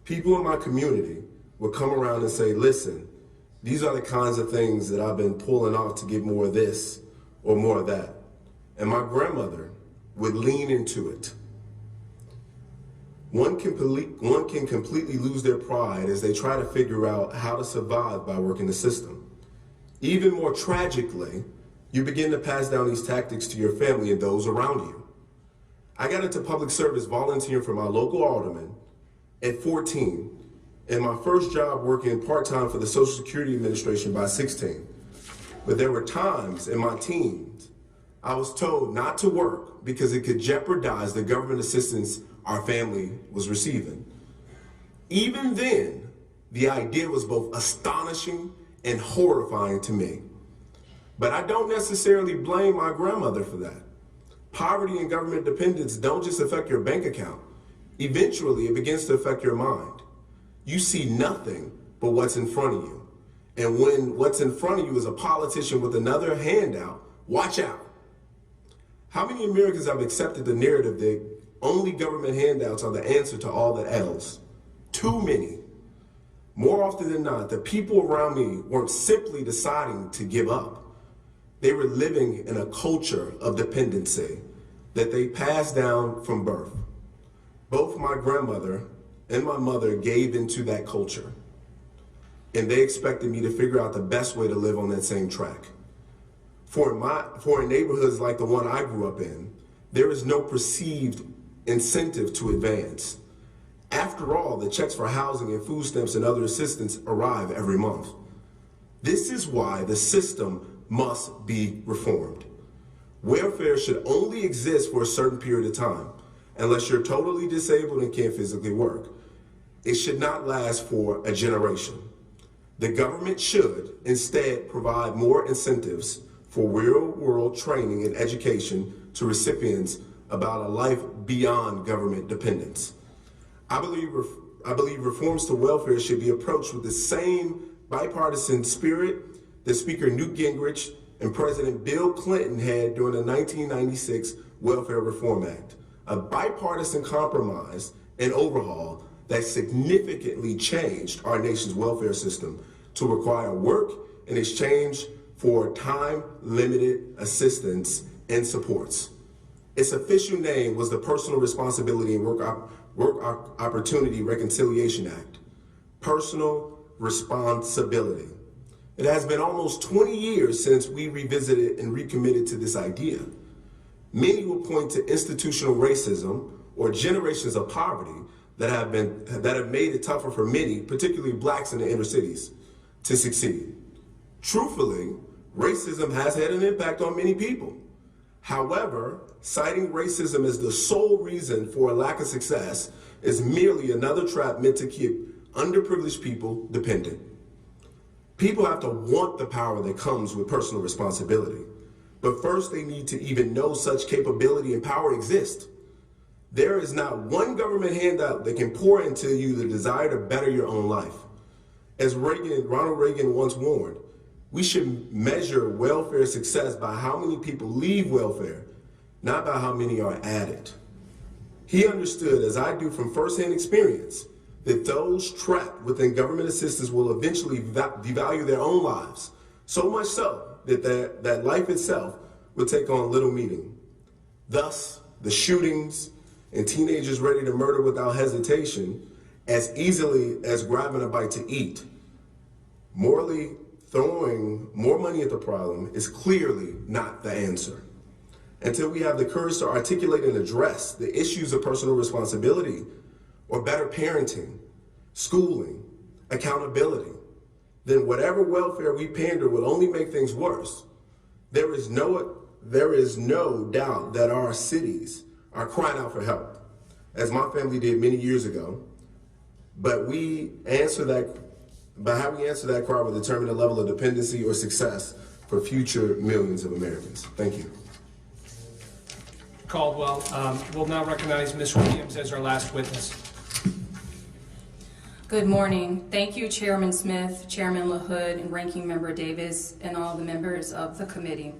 People in my community would come around and say, listen, these are the kinds of things that I've been pulling off to get more of this or more of that. And my grandmother would lean into it. One can completely lose their pride as they try to figure out how to survive by working the system. Even more tragically, you begin to pass down these tactics to your family and those around you. I got into public service volunteering for my local alderman at 14, and my first job working part-time for the Social Security Administration by 16. But there were times in my teens I was told not to work because it could jeopardize the government assistance our family was receiving. Even then, the idea was both astonishing and horrifying to me. But I don't necessarily blame my grandmother for that. Poverty and government dependence don't just affect your bank account. Eventually, it begins to affect your mind. You see nothing but what's in front of you. And when what's in front of you is a politician with another handout, watch out. How many Americans have accepted the narrative that only government handouts are the answer to all that ails? Too many. More often than not, the people around me weren't simply deciding to give up. They were living in a culture of dependency that they passed down from birth. Both my grandmother and my mother gave into that culture, and they expected me to figure out the best way to live on that same track. For in neighborhoods like the one I grew up in, there is no perceived incentive to advance. After all, the checks for housing and food stamps and other assistance arrive every month. This is why the system must be reformed. Welfare should only exist for a certain period of time, unless you're totally disabled and can't physically work. It should not last for a generation. The government should instead provide more incentives for real-world training and education to recipients about a life beyond government dependence. I believe reforms to welfare should be approached with the same bipartisan spirit that Speaker Newt Gingrich and President Bill Clinton had during the 1996 Welfare Reform Act, a bipartisan compromise and overhaul that significantly changed our nation's welfare system to require work in exchange for time-limited assistance and supports. Its official name was the Personal Responsibility and Work Opportunity Reconciliation Act. Personal responsibility. It has been almost 20 years since we revisited and recommitted to this idea. Many will point to institutional racism or generations of poverty that have made it tougher for many, particularly blacks in the inner cities, to succeed. Truthfully, racism has had an impact on many people. However, citing racism as the sole reason for a lack of success is merely another trap meant to keep underprivileged people dependent. People have to want the power that comes with personal responsibility. But first, they need to even know such capability and power exist. There is not one government handout that can pour into you the desire to better your own life. As Ronald Reagan once warned, we should measure welfare success by how many people leave welfare, not by how many are added. He understood, as I do from firsthand experience, that those trapped within government assistance will eventually devalue their own lives, so much so that life itself would take on little meaning. Thus, the shootings and teenagers ready to murder without hesitation as easily as grabbing a bite to eat. Morally throwing more money at the problem is clearly not the answer. Until we have the courage to articulate and address the issues of personal responsibility or better parenting, schooling, accountability, then whatever welfare we pander will only make things worse. There is no doubt that our cities are crying out for help, as my family did many years ago. But how we answer that cry will determine the level of dependency or success for future millions of Americans. Thank you. Caldwell, we'll now recognize Ms. Williams as our last witness. Good morning. Thank you, Chairman Smith, Chairman LaHood, and Ranking Member Davis, and all the members of the committee.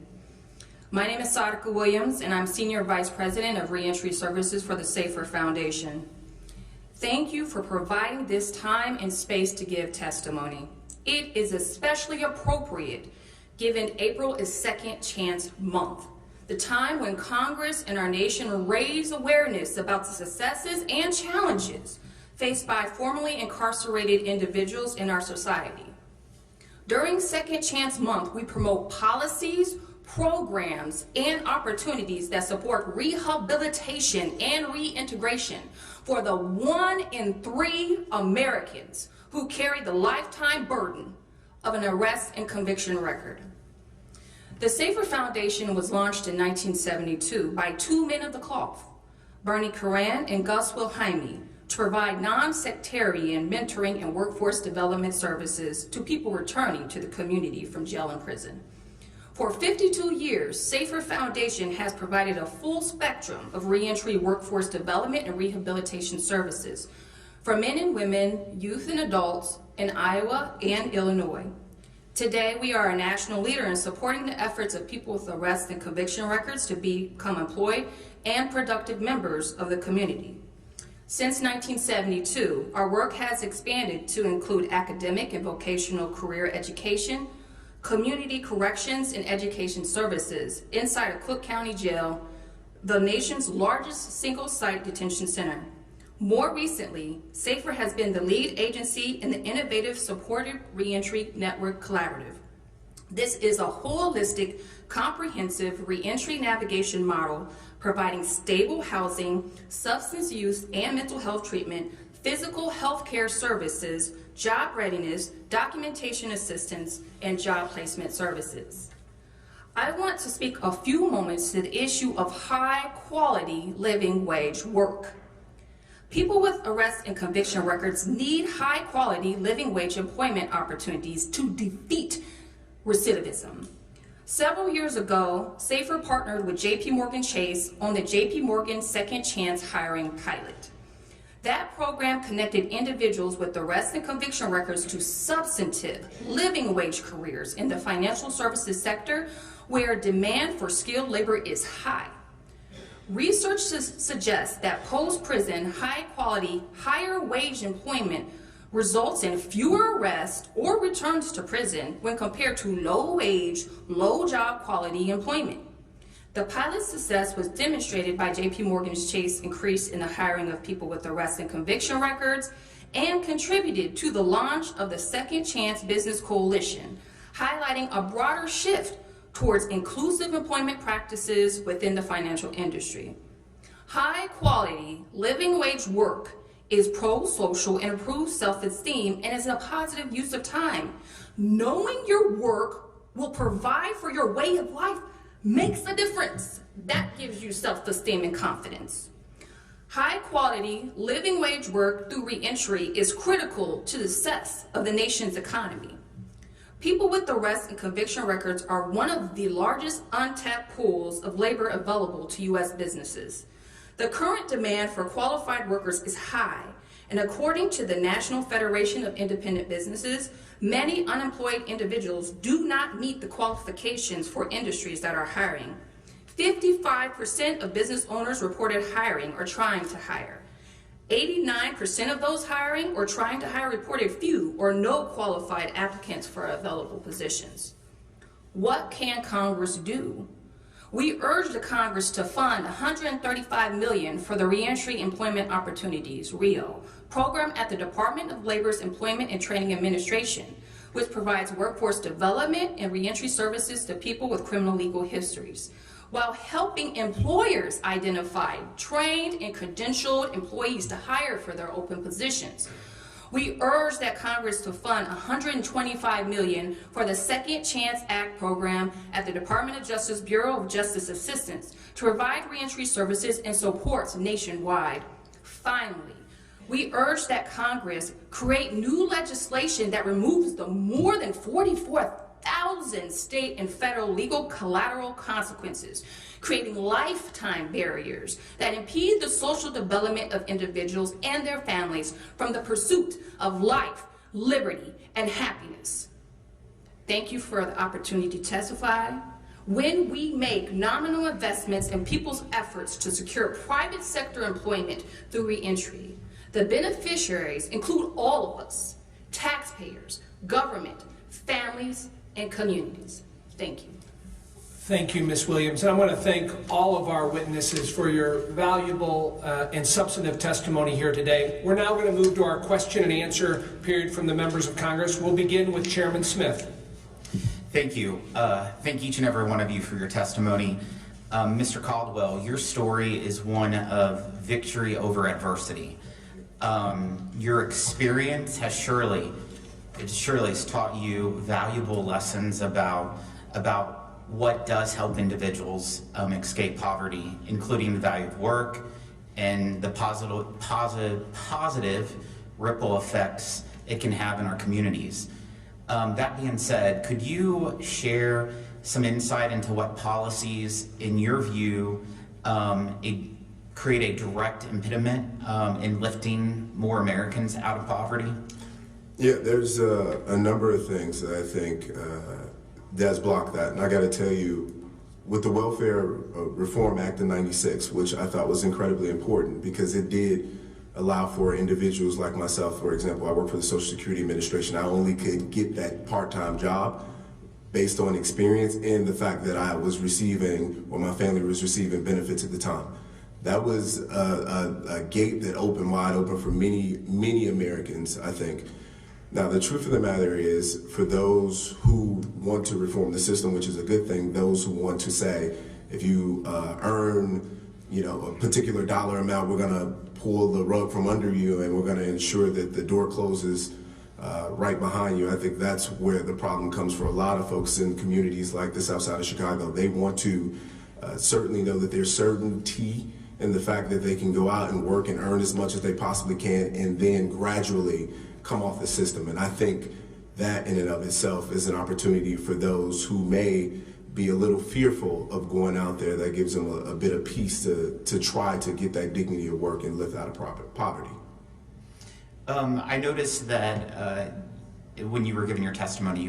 My name is Sodiqa Williams, and I'm Senior Vice President of Reentry Services for the Safer Foundation. Thank you for providing this time and space to give testimony. It is especially appropriate given April is Second Chance Month, the time when Congress and our nation raise awareness about the successes and challenges faced by formerly incarcerated individuals in our society. During Second Chance Month, we promote policies, programs, and opportunities that support rehabilitation and reintegration for the 1 in 3 Americans who carry the lifetime burden of an arrest and conviction record. The Safer Foundation was launched in 1972 by 2 men of the cloth, Bernie Coran and Gus Wilhelmi, to provide non-sectarian mentoring and workforce development services to people returning to the community from jail and prison. For 52 years, Safer Foundation has provided a full spectrum of reentry workforce development and rehabilitation services for men and women, youth and adults in Iowa and Illinois. Today, we are a national leader in supporting the efforts of people with arrest and conviction records to become employed and productive members of the community. Since 1972, our work has expanded to include academic and vocational career education, community corrections and education services inside of Cook County Jail, the nation's largest single-site detention center. More recently, SAFER has been the lead agency in the Innovative Supported Reentry Network Collaborative. This is a holistic, comprehensive reentry navigation model providing stable housing, substance use and mental health treatment, physical health care services, job readiness, documentation assistance, and job placement services. I want to speak a few moments to the issue of high-quality living wage work. People with arrest and conviction records need high-quality living wage employment opportunities to defeat recidivism. Several years ago, SAFER partnered with JPMorgan Chase on the JPMorgan Second Chance Hiring Pilot. That program connected individuals with arrest and conviction records to substantive living wage careers in the financial services sector where demand for skilled labor is high. Research suggests that post-prison, high-quality, higher wage employment results in fewer arrests or returns to prison when compared to low-wage, low-job quality employment. The pilot's success was demonstrated by JPMorgan Chase increase in the hiring of people with arrest and conviction records and contributed to the launch of the Second Chance Business Coalition, highlighting a broader shift towards inclusive employment practices within the financial industry. High-quality living wage work is pro-social and improves self-esteem and is a positive use of time. Knowing your work will provide for your way of life makes a difference. That gives you self-esteem and confidence. High-quality living wage work through reentry is critical to the success of the nation's economy. People with arrest and conviction records are one of the largest untapped pools of labor available to U.S. businesses. The current demand for qualified workers is high, and according to the National Federation of Independent Businesses, many unemployed individuals do not meet the qualifications for industries that are hiring. 55% of business owners reported hiring or trying to hire. 89% of those hiring or trying to hire reported few or no qualified applicants for available positions. What can Congress do? We urge the Congress to fund $135 million for the Reentry Employment Opportunities, REO, program at the Department of Labor's Employment and Training Administration, which provides workforce development and reentry services to people with criminal legal histories, while helping employers identify trained and credentialed employees to hire for their open positions. We urge that Congress to fund $125 million for the Second Chance Act program at the Department of Justice Bureau of Justice Assistance to provide reentry services and supports nationwide. Finally, we urge that Congress create new legislation that removes the more than 44,000 state and federal legal collateral consequences, creating lifetime barriers that impede the social development of individuals and their families from the pursuit of life, liberty, and happiness. Thank you for the opportunity to testify. When we make nominal investments in people's efforts to secure private sector employment through reentry, the beneficiaries include all of us, taxpayers, government, families, and communities. Thank you. Thank you, Ms. Williams. And I want to thank all of our witnesses for your valuable and substantive testimony here today. We're now going to move to our question and answer period from the members of Congress. We'll begin with Chairman Smith. Thank you. Thank each and every one of you for your testimony. Mr. Caldwell, your story is one of victory over adversity. Your experience has surely has taught you valuable lessons about what does help individuals escape poverty, including the value of work and the positive ripple effects it can have in our communities. That being said, could you share some insight into what policies, in your view, create a direct impediment in lifting more Americans out of poverty? Yeah, there's a number of things that I think does block that. And I got to tell you, with the Welfare Reform Act of '96, which I thought was incredibly important because it did allow for individuals like myself, for example, I work for the Social Security Administration. I only could get that part-time job based on experience and the fact that I was receiving, or my family was receiving, benefits at the time. That was a gate that opened wide open for many, many Americans, I think. Now, the truth of the matter is, for those who want to reform the system, which is a good thing, those who want to say, if you earn, a particular dollar amount, we're going to pull the rug from under you and we're going to ensure that the door closes right behind you. I think that's where the problem comes for a lot of folks in communities like the South Side of Chicago. They want to certainly know that there's certainty in the fact that they can go out and work and earn as much as they possibly can and then gradually come off the system. And I think that in and of itself is an opportunity for those who may be a little fearful of going out there. That gives them a bit of peace to try to get that dignity of work and lift out of poverty. I noticed that when you were giving your testimony,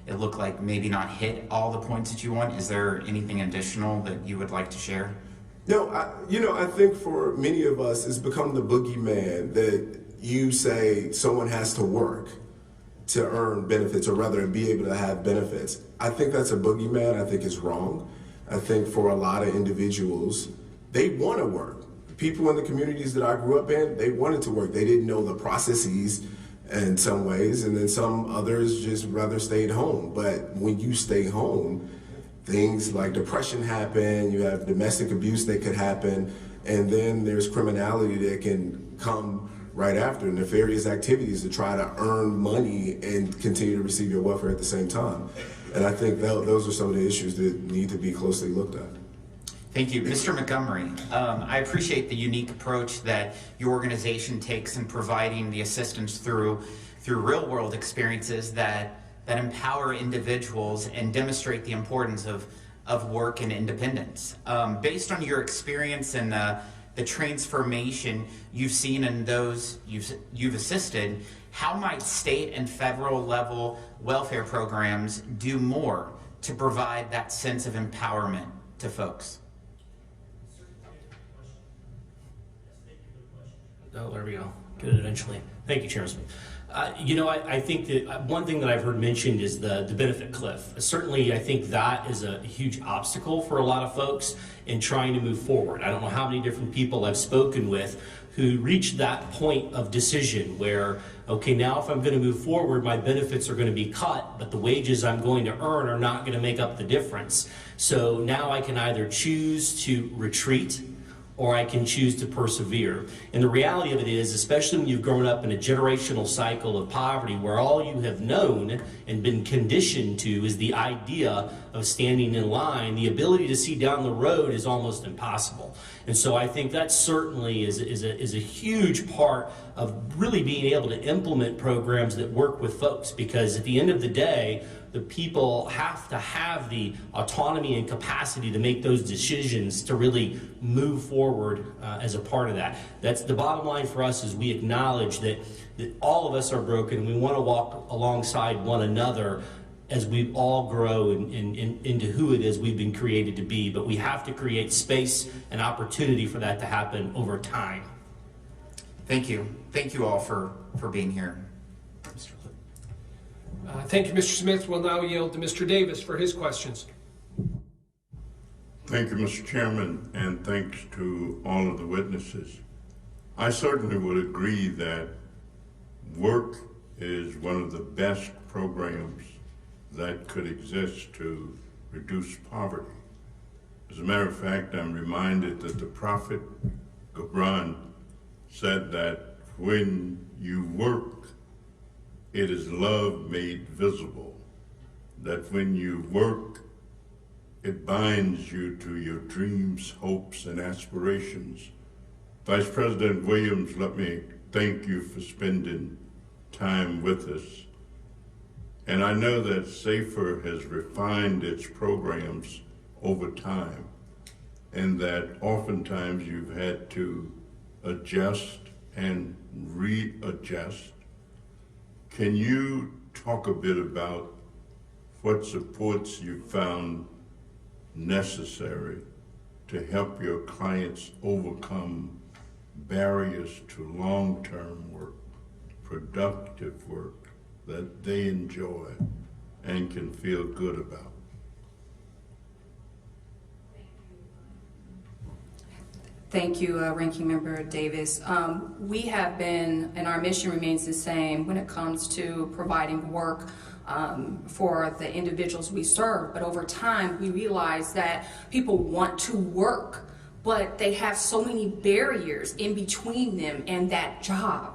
it looked like maybe not hit all the points that you want. Is there anything additional that you would like to share? No, I think for many of us, it's become the boogeyman that you say someone has to work to earn benefits, or rather be able to have benefits. I think that's a boogeyman. I think it's wrong. I think for a lot of individuals, they want to work. People in the communities that I grew up in, they wanted to work. They didn't know the processes in some ways, and then some others just rather stayed home. But when you stay home, things like depression happen, you have domestic abuse that could happen, and then there's criminality that can come right after, nefarious activities to try to earn money and continue to receive your welfare at the same time. And I think those are some of the issues that need to be closely looked at. Thank you. Mr. Montgomery, I appreciate the unique approach that your organization takes in providing the assistance through real-world experiences that empower individuals and demonstrate the importance of work and independence. Based on your experience and the transformation you've seen in those you've assisted, how might state and federal level welfare programs do more to provide that sense of empowerment to folks? Oh, there we go. Get it eventually. Thank you, Chairman Smith. I think that one thing that I've heard mentioned is the benefit cliff. Certainly, I think that is a huge obstacle for a lot of folks in trying to move forward. I don't know how many different people I've spoken with who reach that point of decision where, okay, now if I'm going to move forward, my benefits are going to be cut, but the wages I'm going to earn are not going to make up the difference. So now I can either choose to retreat or I can choose to persevere. And the reality of it is, especially when you've grown up in a generational cycle of poverty where all you have known and been conditioned to is the idea of standing in line, the ability to see down the road is almost impossible. And so I think that certainly is a huge part of really being able to implement programs that work with folks, because at the end of the day, the people have to have the autonomy and capacity to make those decisions to really move forward as a part of that. That's the bottom line for us, is we acknowledge that all of us are broken and we want to walk alongside one another as we all grow into who it is we've been created to be. But we have to create space and opportunity for that to happen over time. Thank you. Thank you all for being here. Thank you, Mr. Smith. We'll now yield to Mr. Davis for his questions. Thank you, Mr. Chairman, and thanks to all of the witnesses. I certainly would agree that work is one of the best programs that could exist to reduce poverty. As a matter of fact, I'm reminded that the prophet Quran said that when you work, it is love made visible, that when you work, it binds you to your dreams, hopes, and aspirations. Vice President Williams, let me thank you for spending time with us. And I know that SAFER has refined its programs over time, and that oftentimes you've had to adjust and readjust. Can you talk a bit about what supports you found necessary to help your clients overcome barriers to long-term work, productive work that they enjoy and can feel good about? Thank you, Ranking Member Davis. We have been, and our mission remains the same when it comes to providing work for the individuals we serve. But over time, we realize that people want to work, but they have so many barriers in between them and that job.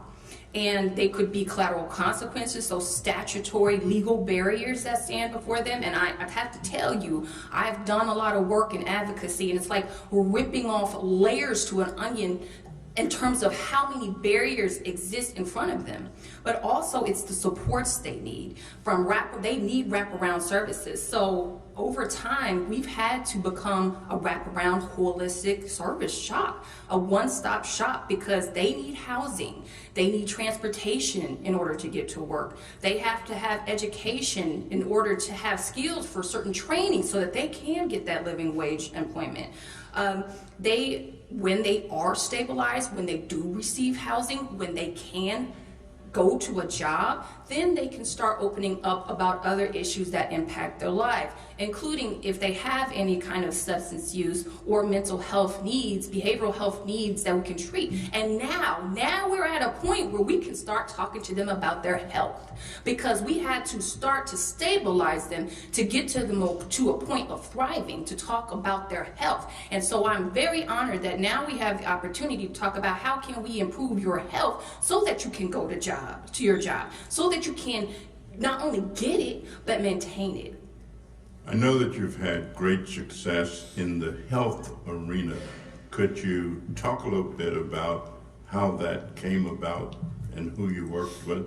And they could be collateral consequences, so statutory legal barriers that stand before them. And I have to tell you, I've done a lot of work in advocacy, and it's like we're ripping off layers to an onion in terms of how many barriers exist in front of them. But also it's the supports they need. They need wraparound services. So over time, we've had to become a wraparound holistic service shop, a one-stop shop, because they need housing, they need transportation in order to get to work. They have to have education in order to have skills for certain training so that they can get that living wage employment. When they are stabilized, when they do receive housing, when they can go to a job, then they can start opening up about other issues that impact their life, including if they have any kind of substance use or mental health needs, behavioral health needs that we can treat. And now we're at a point where we can start talking to them about their health, because we had to start to stabilize them to get to a point of thriving, to talk about their health. And so I'm very honored that now we have the opportunity to talk about how can we improve your health so that you can go to your job, so that you can not only get it, but maintain it. I know that you've had great success in the health arena. Could you talk a little bit about how that came about and who you worked with?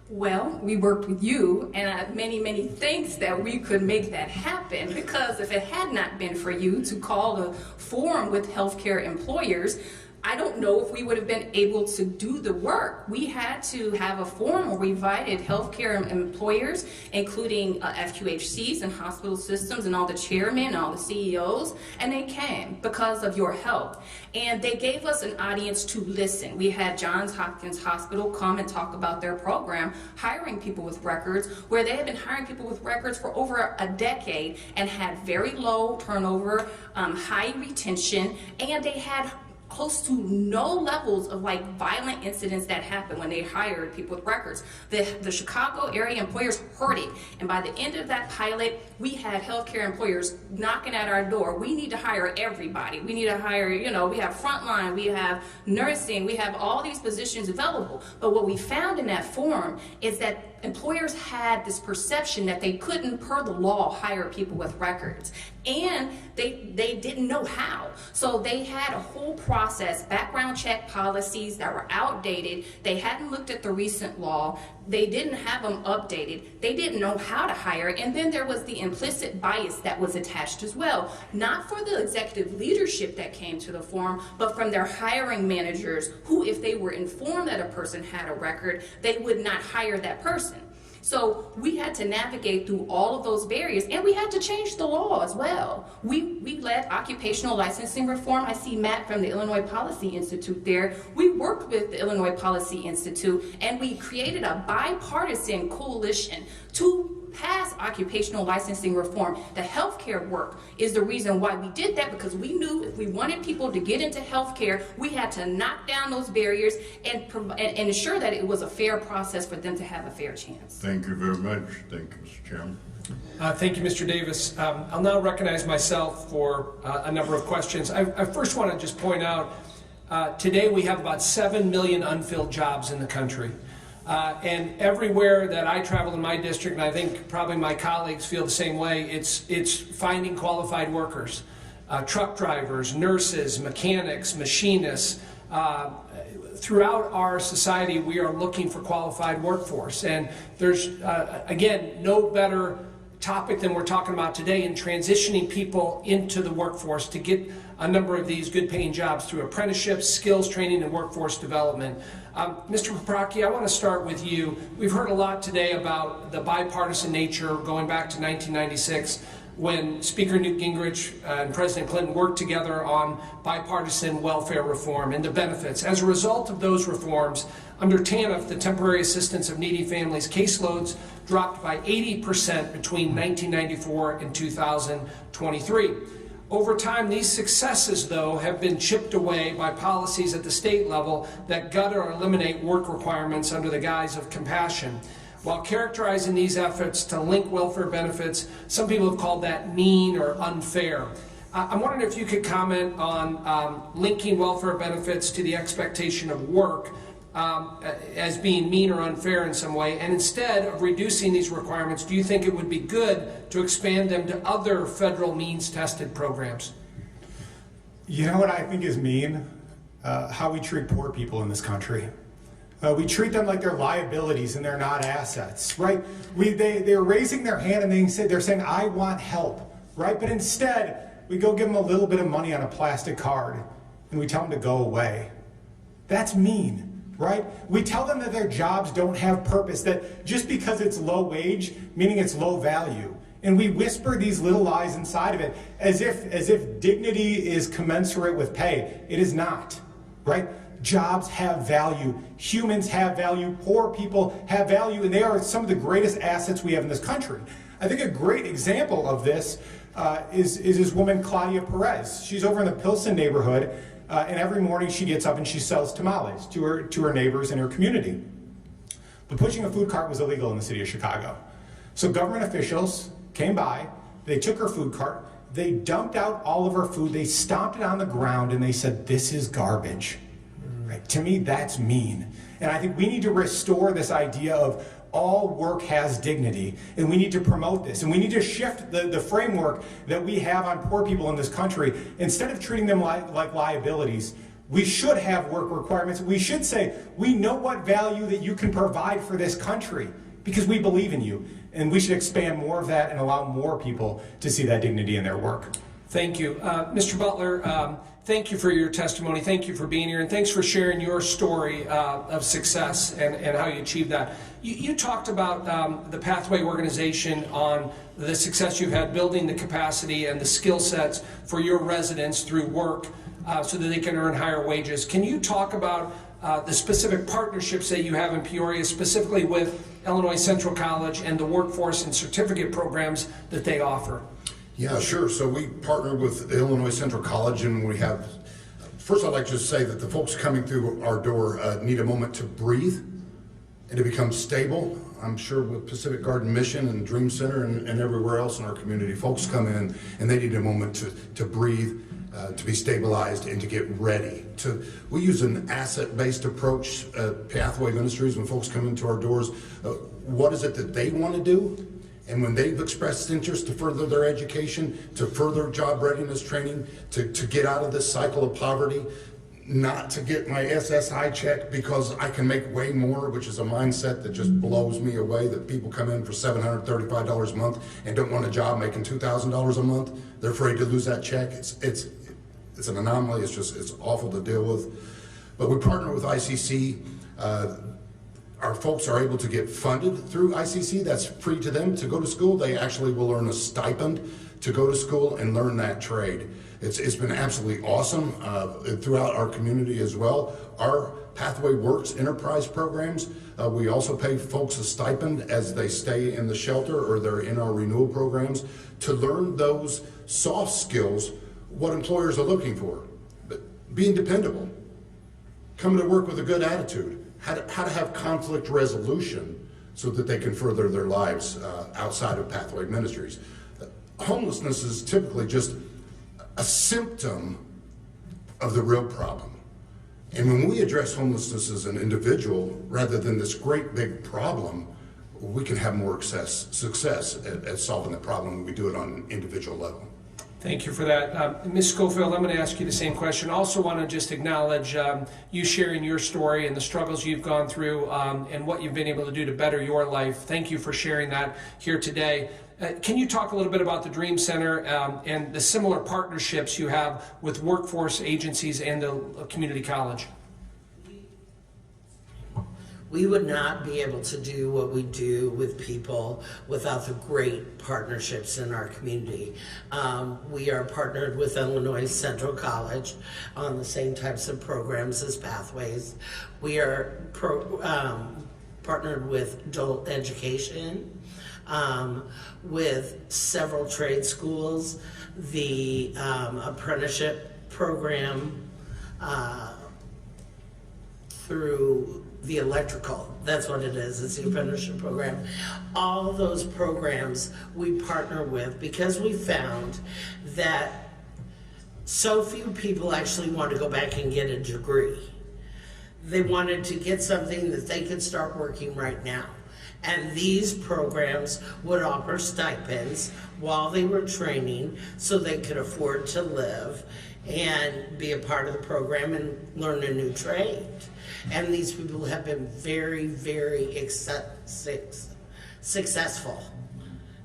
Well, we worked with you, and many thanks that we could make that happen, because if it had not been for you to call a forum with healthcare employers, I don't know if we would have been able to do the work. We had to have a forum where we invited healthcare employers, including FQHCs and hospital systems and all the chairmen and all the CEOs, and they came because of your help. And they gave us an audience to listen. We had Johns Hopkins Hospital come and talk about their program, hiring people with records, where they had been hiring people with records for over a decade and had very low turnover, high retention, and they had close to no levels of like violent incidents that happened when they hired people with records. The Chicago area employers heard it, and by the end of that pilot, we had healthcare employers knocking at our door. We need to hire everybody. We need to hire, you know, we have frontline, we have nursing, we have all these positions available. But what we found in that forum is that employers had this perception that they couldn't, per the law, hire people with records. And they didn't know how. So they had a whole process, background check policies that were outdated. They hadn't looked at the recent law. They didn't have them updated. They didn't know how to hire. And then there was the implicit bias that was attached as well. Not for the executive leadership that came to the forum, but from their hiring managers who, if they were informed that a person had a record, they would not hire that person. So we had to navigate through all of those barriers, and we had to change the law as well. We led occupational licensing reform. I see Matt from the Illinois Policy Institute there. We worked with the Illinois Policy Institute, and we created a bipartisan coalition to pass occupational licensing reform. The healthcare work is the reason why we did that, because we knew if we wanted people to get into healthcare, we had to knock down those barriers and ensure that it was a fair process for them to have a fair chance. Thank you very much. Thank you, Mr. Chairman. Thank you, Mr. Davis. I'll now recognize myself for a number of questions. I first want to just point out, today we have about 7 million unfilled jobs in the country. And everywhere that I travel in my district, and I think probably my colleagues feel the same way, it's finding qualified workers, truck drivers, nurses, mechanics, machinists. Throughout our society, we are looking for qualified workforce. And there's, again, no better topic than we're talking about today in transitioning people into the workforce to get a number of these good paying jobs through apprenticeships, skills training, and workforce development. Mr. Paprocki, I want to start with you. We've heard a lot today about the bipartisan nature going back to 1996 when Speaker Newt Gingrich and President Clinton worked together on bipartisan welfare reform and the benefits. As a result of those reforms, under TANF, the Temporary Assistance of Needy Families caseloads dropped by 80% between 1994 and 2023. Over time, these successes, though, have been chipped away by policies at the state level that gut or eliminate work requirements under the guise of compassion. While characterizing these efforts to link welfare benefits, some people have called that mean or unfair. I'm wondering if you could comment on linking welfare benefits to the expectation of work as being mean or unfair in some way, and instead of reducing these requirements, do you think it would be good to expand them to other federal means-tested programs? You know what I think is mean? How we treat poor people in this country. We treat them like they're liabilities and they're not assets, right? They're raising their hand and they're saying, I want help, right? But instead, we go give them a little bit of money on a plastic card and we tell them to go away. That's mean. Right? We tell them that their jobs don't have purpose, that just because it's low wage, meaning it's low value. And we whisper these little lies inside of it as if dignity is commensurate with pay. It is not, right? Jobs have value. Humans have value. Poor people have value, and they are some of the greatest assets we have in this country. I think a great example of this is this woman, Claudia Perez. She's over in the Pilsen neighborhood. And every morning she gets up and she sells tamales to her neighbors in her community. But pushing a food cart was illegal in the city of Chicago. So government officials came by, they took her food cart, they dumped out all of her food, they stomped it on the ground, and they said, this is garbage. Right? To me, that's mean. And I think we need to restore this idea of all work has dignity, and we need to promote this, and we need to shift the framework that we have on poor people in this country. Instead of treating them like liabilities, we should have work requirements. We should say, we know what value that you can provide for this country because we believe in you, and we should expand more of that and allow more people to see that dignity in their work. Thank you. Mr. Butler, thank you for your testimony. Thank you for being here, and thanks for sharing your story of success and how you achieved that. You talked about the Pathway organization on the success you've had building the capacity and the skill sets for your residents through work so that they can earn higher wages. Can you talk about the specific partnerships that you have in Peoria, specifically with Illinois Central College and the workforce and certificate programs that they offer? Yeah, sure. So we partner with Illinois Central College, and we have, first I'd like to say that the folks coming through our door need a moment to breathe and to become stable. I'm sure with Pacific Garden Mission and Dream Center and everywhere else in our community, folks come in and they need a moment to breathe, to be stabilized, and to get ready. We use an asset-based approach at Pathway Ministries when folks come into our doors. What is it that they want to do? And when they've expressed interest to further their education, to further job readiness training, to get out of this cycle of poverty, not to get my SSI check because I can make way more, which is a mindset that just blows me away, that people come in for $735 a month and don't want a job making $2,000 a month. They're afraid to lose that check. It's an anomaly. It's awful to deal with. But we partner with ICC. Our folks are able to get funded through ICC. That's free to them to go to school. They actually will earn a stipend to go to school and learn that trade. It's been absolutely awesome throughout our community as well. Our Pathway Works enterprise programs, we also pay folks a stipend as they stay in the shelter or they're in our renewal programs to learn those soft skills, what employers are looking for. Being dependable, coming to work with a good attitude, how to have conflict resolution so that they can further their lives outside of Pathway Ministries. Homelessness is typically just a symptom of the real problem. And when we address homelessness as an individual rather than this great big problem, we can have more success at solving the problem when we do it on an individual level. Thank you for that. Ms. Schofield, I'm going to ask you the same question. Also want to just acknowledge you sharing your story and the struggles you've gone through and what you've been able to do to better your life. Thank you for sharing that here today. Can you talk a little bit about the Dream Center and the similar partnerships you have with workforce agencies and the community college? We would not be able to do what we do with people without the great partnerships in our community. We are partnered with Illinois Central College on the same types of programs as Pathways. We are partnered with adult education, with several trade schools, the apprenticeship program through the electrical, that's what it is, it's the apprenticeship program. All those programs we partner with because we found that so few people actually want to go back and get a degree. They wanted to get something that they could start working right now. And these programs would offer stipends while they were training so they could afford to live and be a part of the program and learn a new trade. And these people have been very, very successful.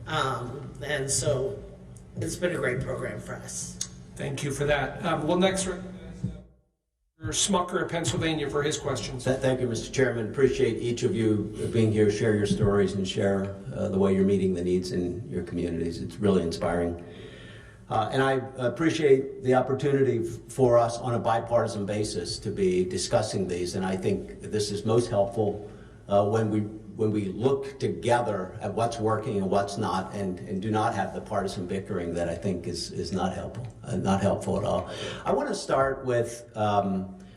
And so it's been a great program for us. Thank you for that. We'll next recognize Smucker of Pennsylvania for his questions. Thank you, Mr. Chairman. Appreciate each of you being here, share your stories, and share the way you're meeting the needs in your communities. It's really inspiring. And I appreciate the opportunity for us on a bipartisan basis to be discussing these. And I think this is most helpful when we look together at what's working and what's not, and do not have the partisan bickering that I think is not helpful at all. I want to start with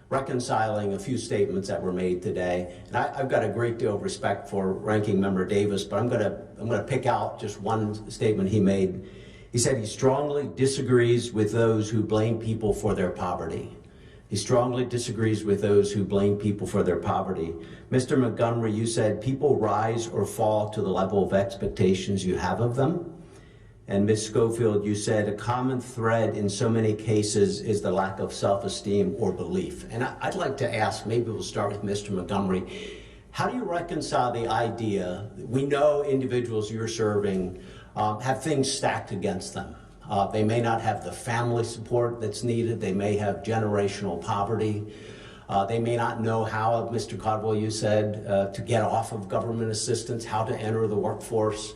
reconciling a few statements that were made today. And I've got a great deal of respect for Ranking Member Davis, but I'm gonna pick out just one statement he made. He said he strongly disagrees with those who blame people for their poverty. He strongly disagrees with those who blame people for their poverty. Mr. Montgomery, you said people rise or fall to the level of expectations you have of them. And Ms. Schofield, you said a common thread in so many cases is the lack of self-esteem or belief. And I'd like to ask, maybe we'll start with Mr. Montgomery, how do you reconcile the idea, we know individuals you're serving have things stacked against them. They may not have the family support that's needed. They may have generational poverty. They may not know how, Mr. Caldwell, you said, to get off of government assistance, how to enter the workforce.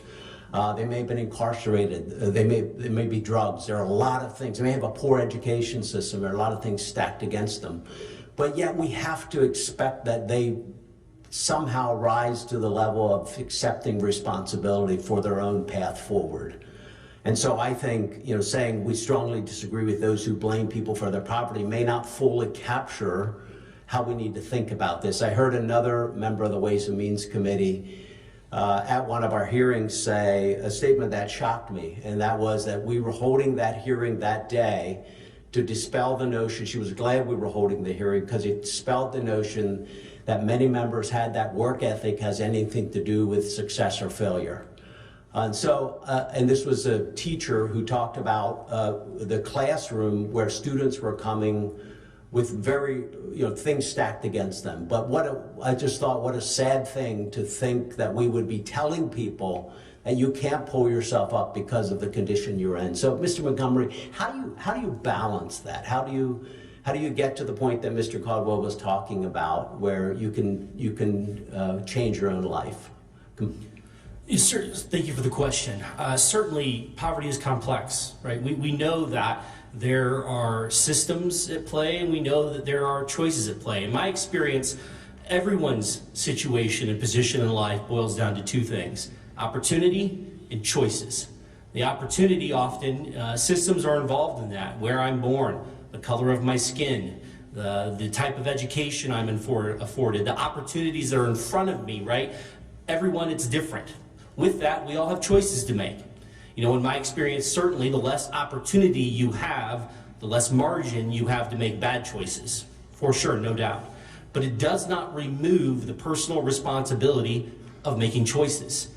They may have been incarcerated. They may be drugs. There are a lot of things. They may have a poor education system. There are a lot of things stacked against them. But yet we have to expect that they somehow rise to the level of accepting responsibility for their own path forward. And so I think, saying we strongly disagree with those who blame people for their poverty may not fully capture how we need to think about this. I heard another member of the Ways and Means Committee at one of our hearings say a statement that shocked me, and that was that we were holding that hearing that day to dispel the notion. She was glad we were holding the hearing because it dispelled the notion that many members had that work ethic has anything to do with success or failure. And so, and this was a teacher who talked about the classroom where students were coming with very, things stacked against them. But I just thought, what a sad thing to think that we would be telling people that you can't pull yourself up because of the condition you're in. So, Mr. Montgomery, how do you balance that? How do you get to the point that Mr. Caldwell was talking about, where you can change your own life? Thank you for the question. Certainly, poverty is complex, right? We know that there are systems at play, and we know that there are choices at play. In my experience, everyone's situation and position in life boils down to two things: opportunity and choices. The opportunity, often, systems are involved in that: where I'm born, the color of my skin, the type of education I'm afforded, the opportunities that are in front of me, right? Everyone, it's different. With that, we all have choices to make. In my experience, certainly the less opportunity you have, the less margin you have to make bad choices, for sure, no doubt. But it does not remove the personal responsibility of making choices.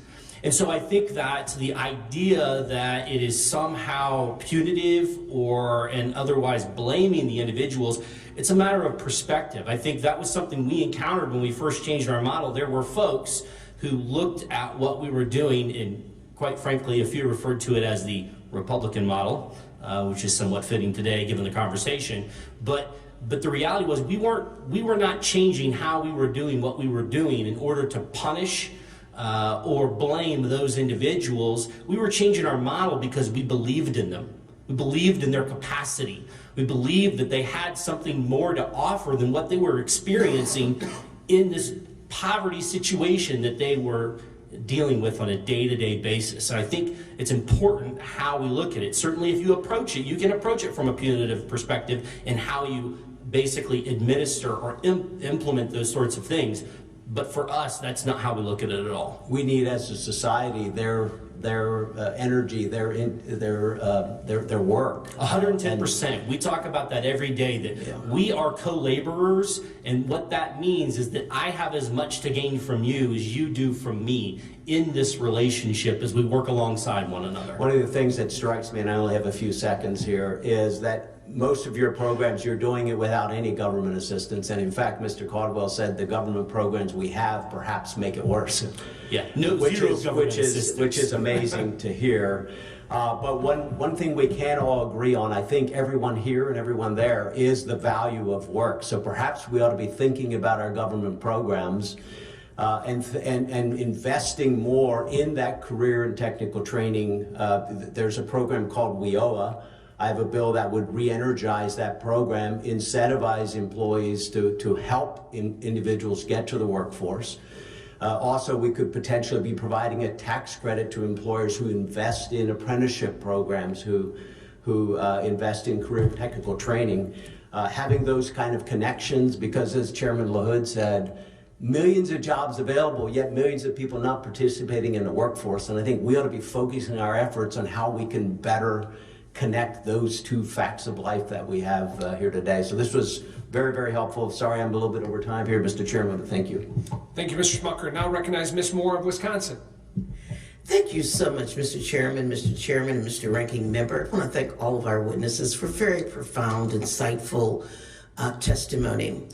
And so I think that the idea that it is somehow punitive and otherwise blaming the individuals, it's a matter of perspective. I think that was something we encountered when we first changed our model. There were folks who looked at what we were doing, and quite frankly, a few referred to it as the Republican model, which is somewhat fitting today given the conversation. But the reality was we were not changing how we were doing what we were doing in order to punish or blame those individuals. We were changing our model because we believed in them. We believed in their capacity. We believed that they had something more to offer than what they were experiencing in this poverty situation that they were dealing with on a day-to-day basis. And I think it's important how we look at it. Certainly if you approach it, you can approach it from a punitive perspective and how you basically administer or implement those sorts of things. But for us, that's not how we look at it at all. We need, as a society, their energy, their work. 110%. We talk about that every day, that we are co-laborers, and what that means is that I have as much to gain from you as you do from me in this relationship as we work alongside one another. One of the things that strikes me, and I only have a few seconds here, is that most of your programs, you're doing it without any government assistance. And in fact, Mr. Caldwell said the government programs we have perhaps make it worse. Yeah, which is amazing to hear. But one thing we can all agree on, I think everyone here and everyone there, is the value of work. So perhaps we ought to be thinking about our government programs and investing more in that career and technical training. There's a program called WIOA. I have a bill that would re-energize that program, incentivize employees to help individuals get to the workforce. Also, we could potentially be providing a tax credit to employers who invest in apprenticeship programs, who invest in career technical training. Having those kind of connections, because as Chairman LaHood said, millions of jobs available, yet millions of people not participating in the workforce. And I think we ought to be focusing our efforts on how we can better connect those two facts of life that we have here today. So this was very, very helpful. Sorry I'm a little bit over time here, Mr. Chairman, but thank you. Thank you, Mr. Schmucker. Now recognize Ms. Moore of Wisconsin. Thank you so much, Mr. Chairman, and Mr. Ranking Member. I want to thank all of our witnesses for very profound, insightful testimony.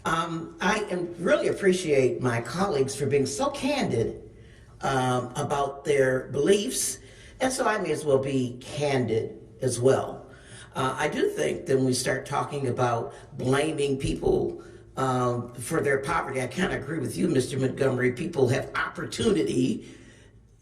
I really appreciate my colleagues for being so candid about their beliefs, And so I may as well be candid as well. I do think that when we start talking about blaming people for their poverty, I kind of agree with you, Mr. Montgomery. People have opportunity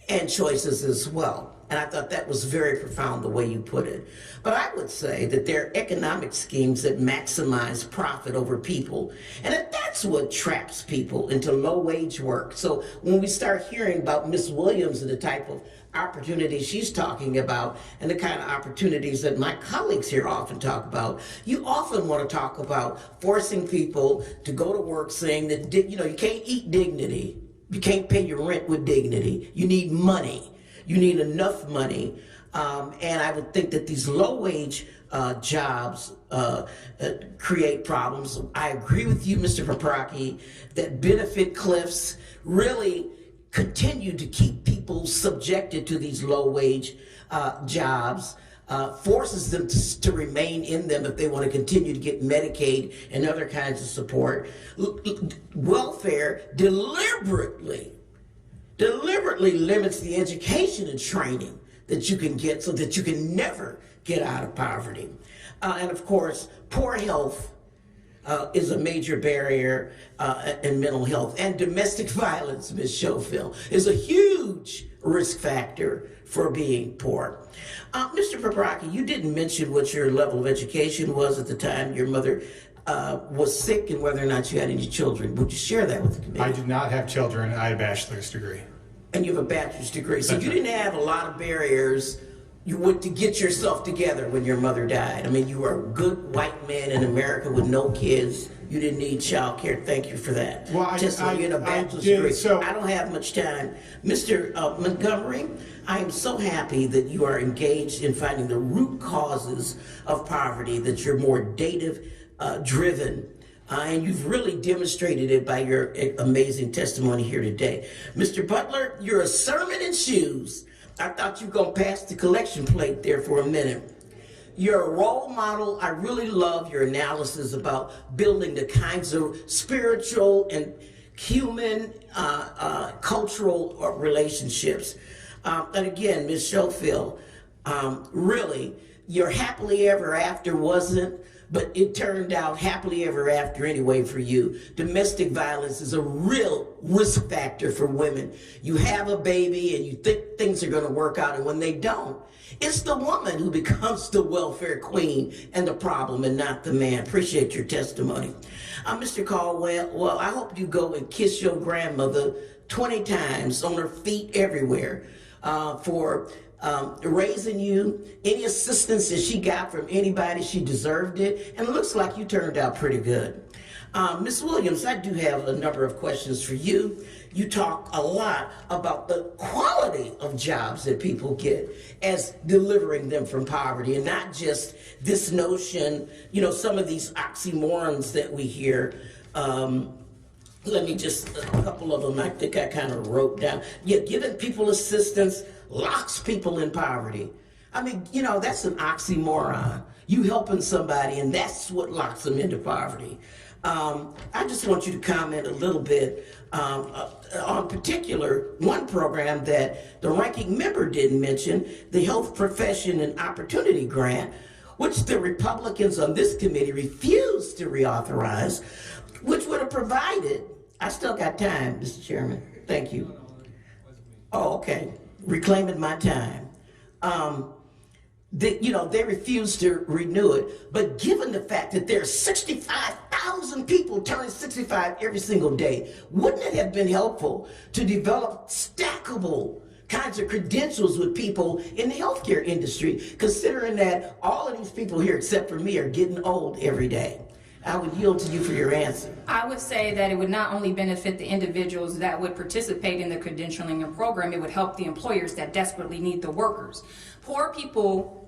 and choices as well. And I thought that was very profound the way you put it. But I would say that there are economic schemes that maximize profit over people. And that's what traps people into low-wage work. So when we start hearing about Miss Williams and the type of opportunities she's talking about and the kind of opportunities that my colleagues here often talk about, you often want to talk about forcing people to go to work saying that, you can't eat dignity. You can't pay your rent with dignity. You need money. You need enough money. And I would think that these low-wage jobs create problems. I agree with you, Mr. Paprocki, that benefit cliffs really continue to keep people subjected to these low-wage jobs, forces them to remain in them if they want to continue to get Medicaid and other kinds of support. Welfare deliberately limits the education and training that you can get so that you can never get out of poverty. And of course, poor health is a major barrier in mental health. And domestic violence, Ms. Schofield, is a huge risk factor for being poor. Mr. Paprocki, you didn't mention what your level of education was at the time your mother was sick and whether or not you had any children. Would you share that with the committee? I did not have children. I had a bachelor's degree. And you have a bachelor's degree. So That's you right. didn't have a lot of barriers you went to get yourself together when your mother died. I mean, you were a good white man in America with no kids. You didn't need child care. Thank you for that. Well, you had a bachelor's degree. So I don't have much time. Mr. Montgomery, I am so happy that you are engaged in finding the root causes of poverty, that you're more data-driven. And you've really demonstrated it by your amazing testimony here today. Mr. Butler, you're a sermon in shoes. I thought you were going to pass the collection plate there for a minute. You're a role model. I really love your analysis about building the kinds of spiritual and human cultural relationships. And again, Ms. Schofield, really, your happily ever after wasn't, but it turned out happily ever after anyway for you. Domestic violence is a real risk factor for women. You have a baby and you think things are going to work out, and when they don't, it's the woman who becomes the welfare queen and the problem and not the man. Appreciate your testimony. Mr. Caldwell, well, I hope you go and kiss your grandmother 20 times on her feet everywhere for raising you. Any assistance that she got from anybody, she deserved it. And it looks like you turned out pretty good. Ms. Williams, I do have a number of questions for you. You talk a lot about the quality of jobs that people get as delivering them from poverty, and not just this notion, some of these oxymorons that we hear. Let me just, a couple of them I think I kind of wrote down. Yeah, giving people assistance locks people in poverty. I mean, that's an oxymoron. You helping somebody and that's what locks them into poverty. I just want you to comment a little bit on particular one program that the ranking member didn't mention, the Health Profession and Opportunity Grant, which the Republicans on this committee refused to reauthorize, which would have provided, I still got time, Mr. Chairman, thank you. Oh, okay, reclaiming my time. They refused to renew it, but given the fact that there are 65,000 people turning 65 every single day, wouldn't it have been helpful to develop stackable kinds of credentials with people in the healthcare industry, considering that all of these people here, except for me, are getting old every day? I would yield to you for your answer. I would say that it would not only benefit the individuals that would participate in the credentialing and program, it would help the employers that desperately need the workers. Poor people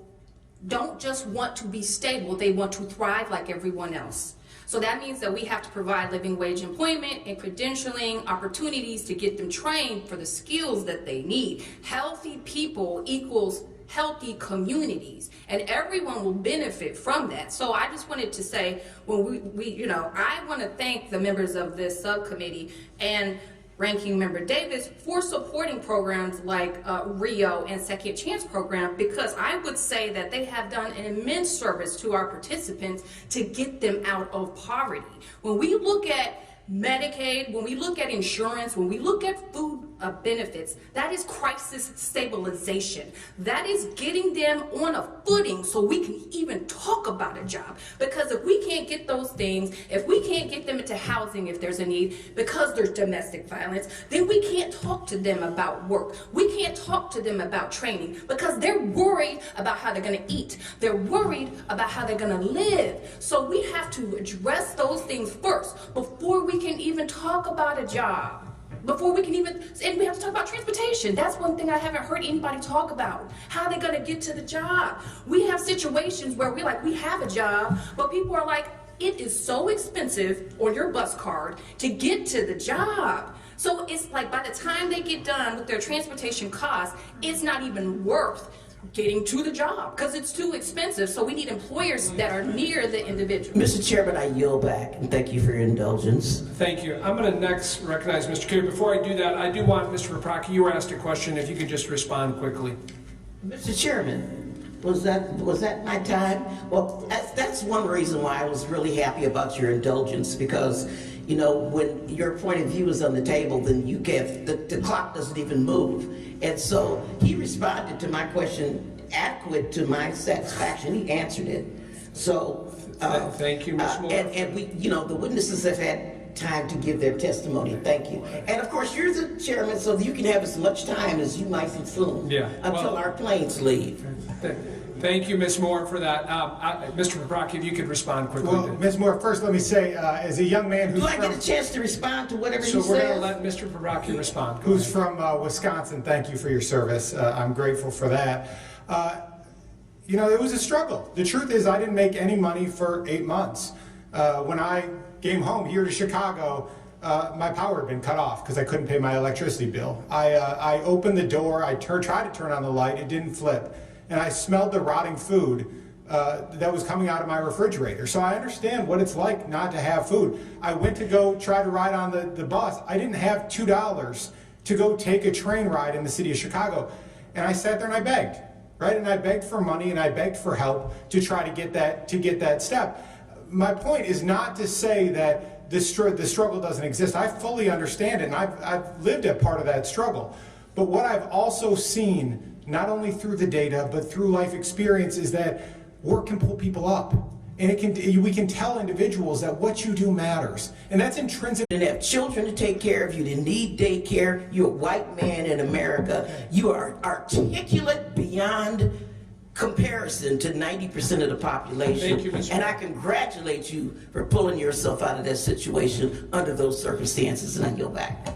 don't just want to be stable, they want to thrive like everyone else. So that means that we have to provide living wage employment and credentialing opportunities to get them trained for the skills that they need. Healthy people equals healthy communities, and everyone will benefit from that. So I just wanted to say, when I want to thank the members of this subcommittee, and Ranking Member Davis for supporting programs like Rio and Second Chance program, because I would say that they have done an immense service to our participants to get them out of poverty. When we look at Medicaid, when we look at insurance, when we look at food benefits, that is crisis stabilization. That is getting them on a footing so we can even talk about a job. Because if we can't get those things, if we can't get them into housing if there's a need, because there's domestic violence, then we can't talk to them about work. We can't talk to them about training because they're worried about how they're going to eat. They're worried about how they're going to live. So we have to address those things first before we can even talk about a job. Before we can even, and we have to talk about transportation. That's one thing I haven't heard anybody talk about. How are they going to get to the job? We have situations where we're like, we have a job, but people are like, it is so expensive on your bus card to get to the job. So it's like by the time they get done with their transportation costs, it's not even worth getting to the job because it's too expensive. So we need employers that are near the individual. Mr. Chairman, I yield back, and thank you for your indulgence. Thank you. I'm going to next recognize Mr. Carey. Before I do that, I do want Mr. Paprocki, you were asked a question, if you could just respond quickly. Mr. Chairman, was that my time? Well, that's one reason why I was really happy about your indulgence, because you know, when your point of view is on the table, then you get the clock doesn't even move. And so he responded to my question adequate to my satisfaction. He answered it. So thank you, Ms. Moore. And we, you know, the witnesses have had time to give their testimony. Thank you. And of course, you're the chairman, so you can have as much time as you might consume until our planes leave. Thank you, Ms. Moore, for that. Mr. Paprocki, if you could respond quickly. Well, Ms. Moore, first let me say, as a young man who's Do I get a chance to respond to whatever So you we're say? going to let Mr. Paprocki respond. who's from Wisconsin, thank you for your service. I'm grateful for that. You know, it was a struggle. The truth is I didn't make any money for 8 months. When I came home here to Chicago, my power had been cut off because I couldn't pay my electricity bill. I opened the door, I tried to turn on the light, it didn't flip. And I smelled the rotting food that was coming out of my refrigerator. So I understand what it's like not to have food. I went to go try to ride on the bus. I didn't have $2 to go take a train ride in the city of Chicago. And I sat there and I begged, right? And I begged for money and I begged for help to try to get that step. My point is not to say that the struggle doesn't exist. I fully understand it, and I've lived a part of that struggle. But what I've also seen, not only through the data, but through life experience, is that work can pull people up. And we can tell individuals that what you do matters. And that's intrinsic. You have children to take care of, you need daycare, you're a white man in America, you are articulate beyond comparison to 90% of the population. Thank you, Mr. And I congratulate you for pulling yourself out of that situation under those circumstances, and I yield back.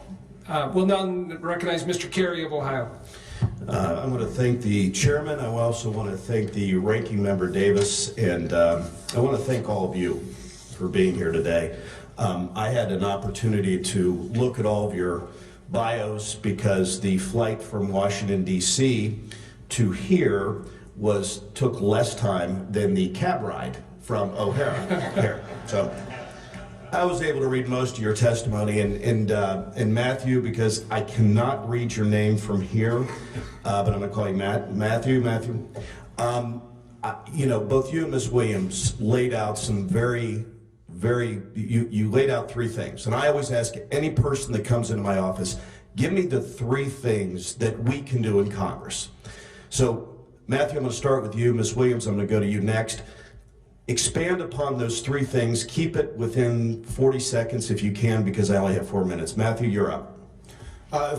We'll now recognize Mr. Carey of Ohio. I want to thank the chairman. I also want to thank the ranking member Davis, and I want to thank all of you for being here today. I had an opportunity to look at all of your bios because the flight from Washington, D.C. to here took less time than the cab ride from O'Hara here. So I was able to read most of your testimony, and Matthew, because I cannot read your name from here, but I'm going to call you Matthew. You know, both you and Ms. Williams laid out some you laid out three things, and I always ask any person that comes into my office, give me the three things that we can do in Congress. So, Matthew, I'm going to start with you. Ms. Williams, I'm going to go to you next. Expand upon those three things. Keep it within 40 seconds if you can, because I only have 4 minutes. Matthew, you're up.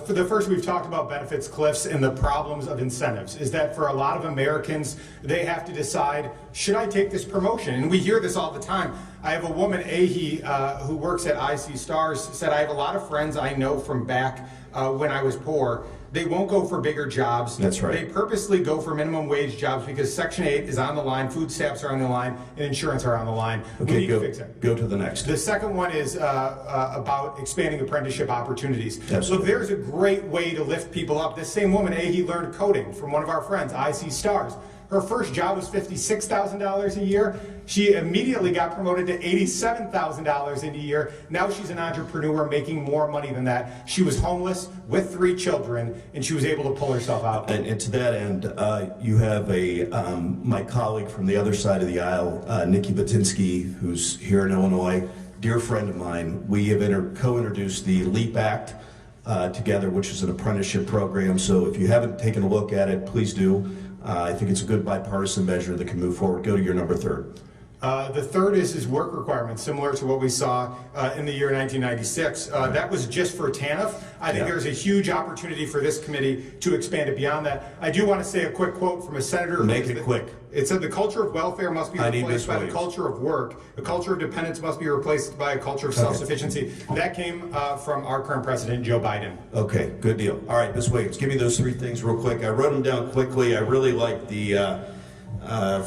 For the first, we've talked about benefits cliffs and the problems of incentives. Is that for a lot of Americans, they have to decide, should I take this promotion? And we hear this all the time. I have a woman, Ahi, who works at IC Stars, said, I have a lot of friends I know from back when I was poor. They won't go for bigger jobs. That's right. They purposely go for minimum wage jobs because Section 8 is on the line, food stamps are on the line, and insurance are on the line. Okay, we need to fix it. Go to the next. The second one is about expanding apprenticeship opportunities. Absolutely. So there's a great way to lift people up. This same woman, Ahi, learned coding from one of our friends, IC Stars. Her first job was $56,000 a year. She immediately got promoted to $87,000 in a year. Now she's an entrepreneur making more money than that. She was homeless with 3 children, and she was able to pull herself out. And to that end, you have my colleague from the other side of the aisle, Nikki Batinsky, who's here in Illinois, dear friend of mine. We have co-introduced the LEAP Act together, which is an apprenticeship program. So if you haven't taken a look at it, please do. I think it's a good bipartisan measure that can move forward. Go to your number 3. The third is work requirements, similar to what we saw in the year 1996. That was just for TANF. I think there's a huge opportunity for this committee to expand it beyond that. I do want to say a quick quote from a senator. Make it quick. It said the culture of welfare must be replaced by the culture of work. The culture of dependence must be replaced by a culture of self-sufficiency. That came from our current president, Joe Biden. Okay, good deal. All right, Ms. Williams, give me those 3 things real quick. I wrote them down quickly. I really like the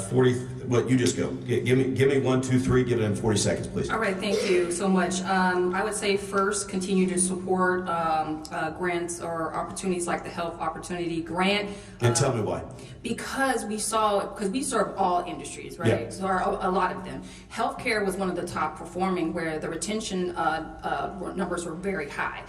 40. What you just go. Give me 1, 2, 3. Give it in 40 seconds, please. All right, thank you so much. I would say first, continue to support grants or opportunities like the Health Opportunity Grant. And tell me why. Because we serve all industries, right? Yeah. So a lot of them. Healthcare was one of the top performing, where the retention numbers were very high.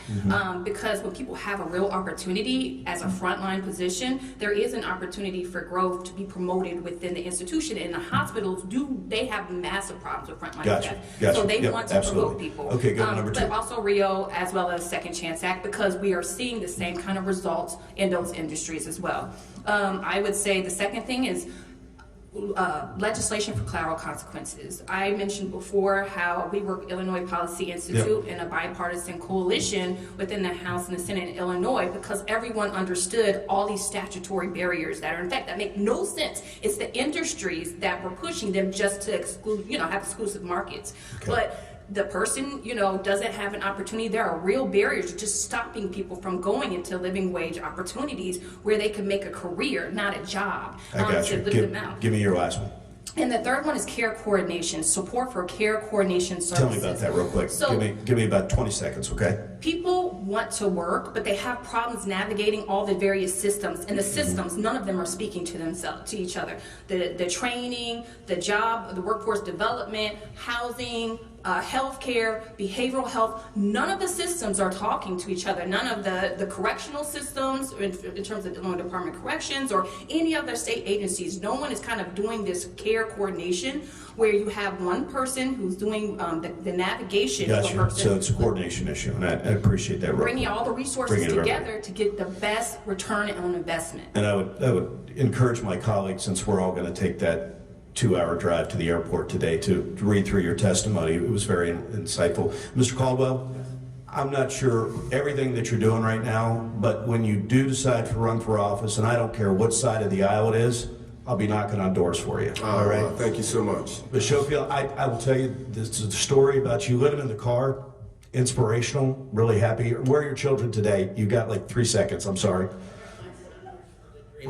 Because when people have a real opportunity as a frontline position, there is an opportunity for growth to be promoted within the institution. And the hospitals they have massive problems with frontline staff. So they want to promote people. Okay, go to number 2. But also Rio, as well as Second Chance Act, because we are seeing the same kind of results in those industries as well. I would say the second thing is legislation for collateral consequences. I mentioned before how we work Illinois Policy Institute in a bipartisan coalition within the House and the Senate in Illinois, because everyone understood all these statutory barriers that are in fact that make no sense. It's the industries that were pushing them just to exclude, have exclusive markets. But the person, doesn't have an opportunity. There are real barriers just stopping people from going into living wage opportunities where they can make a career, not a job. I got you. Give me your last one. And the third one is care coordination, support for care coordination services. Tell me about that real quick. So, give me about 20 seconds, okay? People want to work, but they have problems navigating all the various systems. And the systems, none of them are speaking to each other. The training, the job, the workforce development, housing, healthcare, behavioral health, none of the systems are talking to each other. None of the correctional systems, in terms of the Illinois Department of Corrections or any other state agencies, no one is kind of doing this care coordination where you have one person who's doing the navigation. Gotcha. So it's a coordination issue, and I appreciate that. Bringing all the resources together to get the best return on investment. And I would encourage my colleagues, since we're all going to take that 2-hour drive to the airport today, to read through your testimony. It was very insightful. Mr. Caldwell, I'm not sure everything that you're doing right now, but when you do decide to run for office, and I don't care what side of the aisle it is, I'll be knocking on doors for you. All right? Thank you so much. But Schofield, I will tell you, this is a story about you living in the car, inspirational, really happy. Where are your children today? You got like 3 seconds, I'm sorry.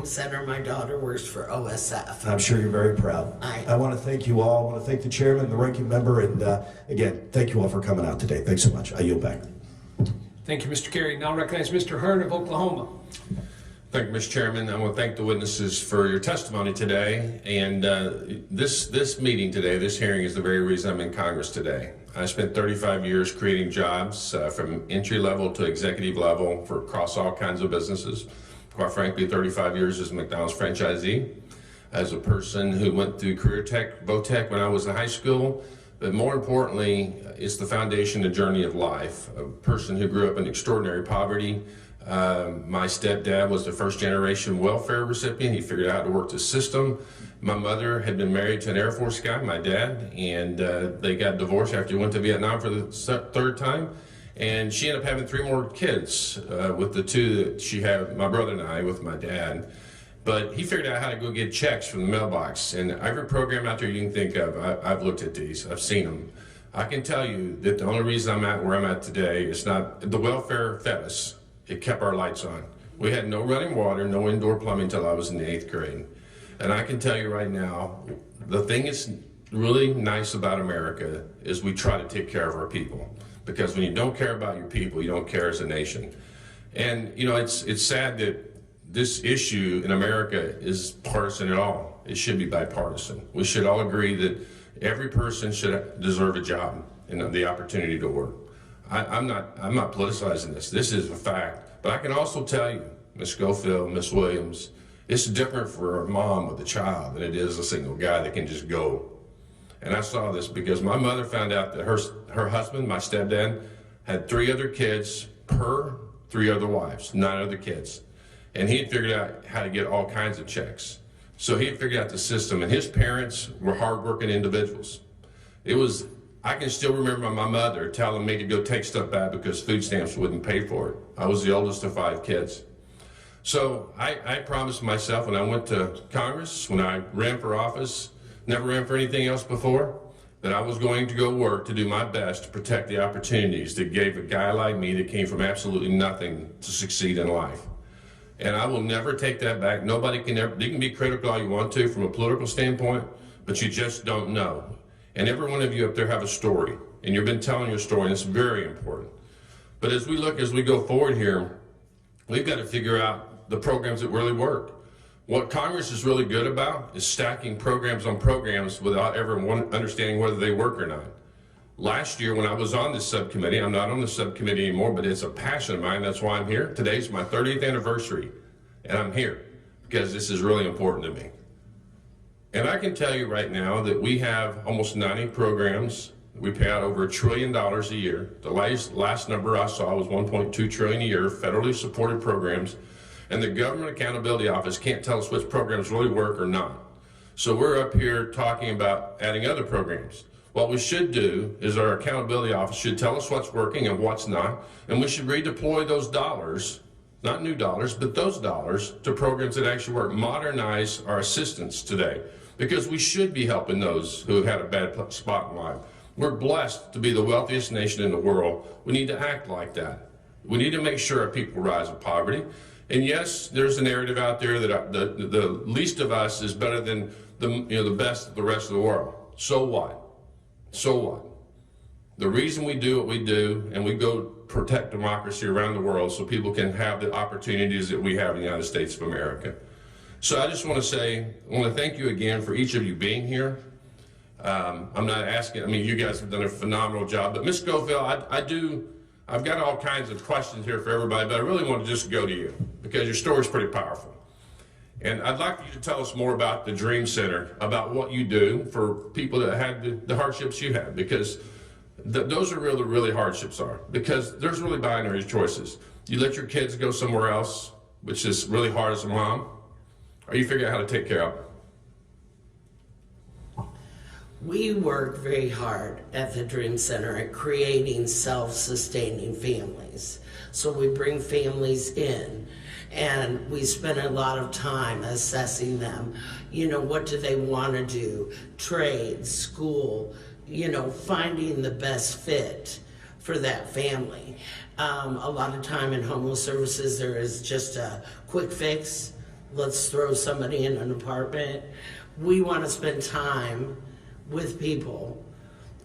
Center. My daughter works for OSF. I'm sure you're very proud. I want to thank you all. I want to thank the chairman, the ranking member, and again, thank you all for coming out today. Thanks so much. I yield back. Thank you, Mr. Carey. Now recognize Mr. Hearn of Oklahoma. Thank you, Mr. Chairman. I want to thank the witnesses for your testimony today. And this meeting today, this hearing, is the very reason I'm in Congress today. I spent 35 years creating jobs from entry level to executive level for across all kinds of businesses. Quite frankly, 35 years as a McDonald's franchisee, as a person who went through career tech, Vo-Tech when I was in high school, but more importantly, it's the foundation, the journey of life. A person who grew up in extraordinary poverty. My stepdad was the first generation welfare recipient. He figured out how to work the system. My mother had been married to an Air Force guy, my dad, and they got divorced after he went to Vietnam for the 3rd time. And she ended up having 3 more kids with the 2 that she had, my brother and I, with my dad. But he figured out how to go get checks from the mailbox. And every program out there you can think of, I've looked at these, I've seen them. I can tell you that the only reason I'm at where I'm at today is not, the welfare fed us. It kept our lights on. We had no running water, no indoor plumbing until I was in the 8th grade. And I can tell you right now, the thing that's really nice about America is we try to take care of our people. Because when you don't care about your people, you don't care as a nation. And it's sad that this issue in America is partisan at all. It should be bipartisan. We should all agree that every person should deserve a job and the opportunity to work. I'm not politicizing this. This is a fact. But I can also tell you, Ms. Schofield, Ms. Williams, it's different for a mom with a child than it is a single guy that can just go. And I saw this because my mother found out that her husband, my stepdad, had 3 other kids per 3 other wives, 9 other kids. And he had figured out how to get all kinds of checks. So he had figured out the system, and his parents were hardworking individuals. I can still remember my mother telling me to go take stuff back because food stamps wouldn't pay for it. I was the oldest of 5 kids. So I promised myself when I went to Congress, when I ran for office, never ran for anything else before, that I was going to go work to do my best to protect the opportunities that gave a guy like me that came from absolutely nothing to succeed in life. And I will never take that back. Nobody can ever, you can be critical all you want to from a political standpoint, but you just don't know. And every one of you up there have a story, and you've been telling your story, and it's very important. But as we go forward here, we've got to figure out the programs that really work. What Congress is really good about is stacking programs on programs without ever understanding whether they work or not. Last year when I was on this subcommittee, I'm not on the subcommittee anymore, but it's a passion of mine. That's why I'm here. Today's my 30th anniversary, and I'm here because this is really important to me. And I can tell you right now that we have almost 90 programs. We pay out over $1 trillion a year. The last number I saw was $1.2 trillion a year, federally supported programs. And the Government Accountability Office can't tell us which programs really work or not. So we're up here talking about adding other programs. What we should do is our Accountability Office should tell us what's working and what's not, and we should redeploy those dollars, not new dollars, but those dollars to programs that actually work. Modernize our assistance today, because we should be helping those who have had a bad spot in life. We're blessed to be the wealthiest nation in the world. We need to act like that. We need to make sure our people rise in poverty. And yes, there's a narrative out there that the least of us is better than the best of the rest of the world. So what? So what? The reason we do what we do, and we go protect democracy around the world so people can have the opportunities that we have in the United States of America. So I just want to say, I want to thank you again for each of you being here. I'm not asking, I mean, you guys have done a phenomenal job, but Ms. Schofield, I've got all kinds of questions here for everybody, but I really want to just go to you because your story is pretty powerful. And I'd like for you to tell us more about the Dream Center, about what you do for people that had the hardships you had, because those are really, really hardships are, because there's really binary choices. You let your kids go somewhere else, which is really hard as a mom, or you figure out how to take care of them. We work very hard at the Dream Center at creating self-sustaining families. So we bring families in and we spend a lot of time assessing them. You know, what do they want to do? Trade, school, you know, finding the best fit for that family. A lot of time in homeless services, there is just a quick fix. Let's throw somebody in an apartment. We want to spend time with people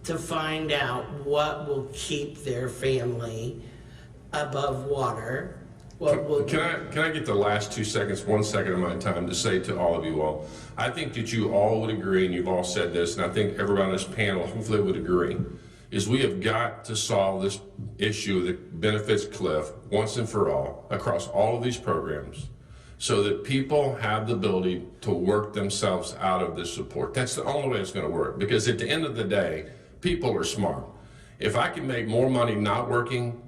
to find out what will keep their family above water. Can I get the last 2 seconds, 1 second of my time to say to all of you all, I think that you all would agree, and you've all said this, and I think everybody on this panel hopefully would agree, is we have got to solve this issue of the benefits cliff once and for all across all of these programs, so that people have the ability to work themselves out of this support. That's the only way it's going to work, because at the end of the day, people are smart. If I can make more money not working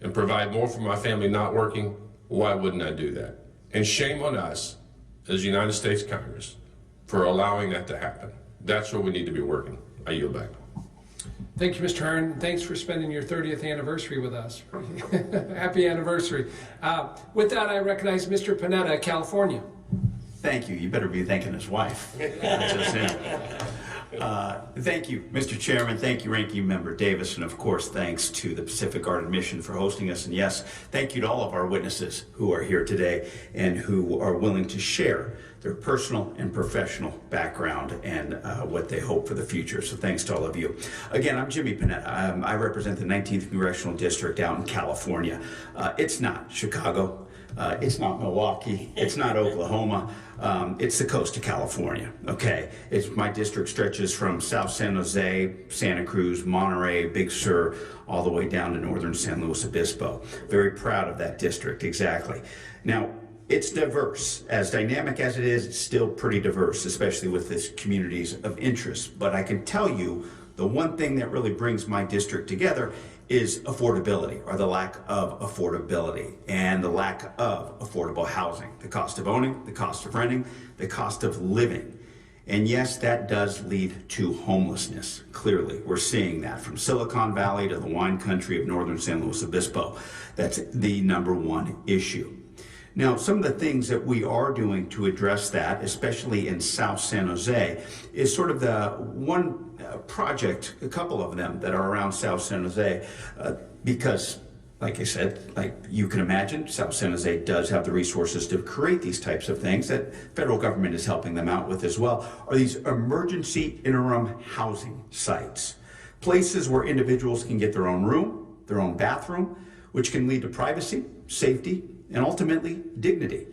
and provide more for my family not working, why wouldn't I do that? And shame on us as United States Congress for allowing that to happen. That's where we need to be working. I yield back. Thank you, Mr. Hearn. Thanks for spending your 30th anniversary with us. Happy anniversary. With that, I recognize Mr. Panetta, California. Thank you. You better be thanking his wife. Thank you, Mr. Chairman. Thank you, Ranking Member Davis. And of course, thanks to the Pacific Garden Mission for hosting us. And yes, thank you to all of our witnesses who are here today and who are willing to share their personal and professional background and what they hope for the future. So thanks to all of you. Again, I'm Jimmy Panetta. I represent the 19th Congressional District out in California. It's not Chicago, It's not Milwaukee. It's not Oklahoma. It's the coast of California, okay? My district stretches from South San Jose, Santa Cruz, Monterey, Big Sur, all the way down to northern San Luis Obispo. Very proud of that district, exactly. Now, it's diverse. As dynamic as it is, it's still pretty diverse, especially with its communities of interest. But I can tell you, the one thing that really brings my district together is affordability, or the lack of affordability, and the lack of affordable housing. The cost of owning, the cost of renting, the cost of living. And yes, that does lead to homelessness. Clearly, we're seeing that from Silicon Valley to the wine country of northern San Luis Obispo. That's the #1 issue. Now, some of the things that we are doing to address that, especially in South San Jose, is sort of the one project, a couple of them that are around South San Jose, because, like I said, like you can imagine, South San Jose does have the resources to create these types of things that federal government is helping them out with as well, are these emergency interim housing sites. Places where individuals can get their own room, their own bathroom, which can lead to privacy, safety, and ultimately dignity,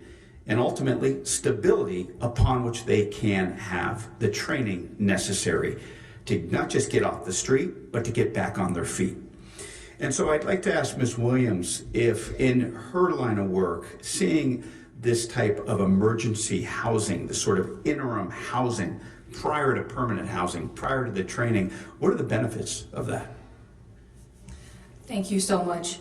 and ultimately stability upon which they can have the training necessary to not just get off the street, but to get back on their feet. And so I'd like to ask Ms. Williams if in her line of work, seeing this type of emergency housing, this sort of interim housing prior to permanent housing, prior to the training, what are the benefits of that? Thank you so much.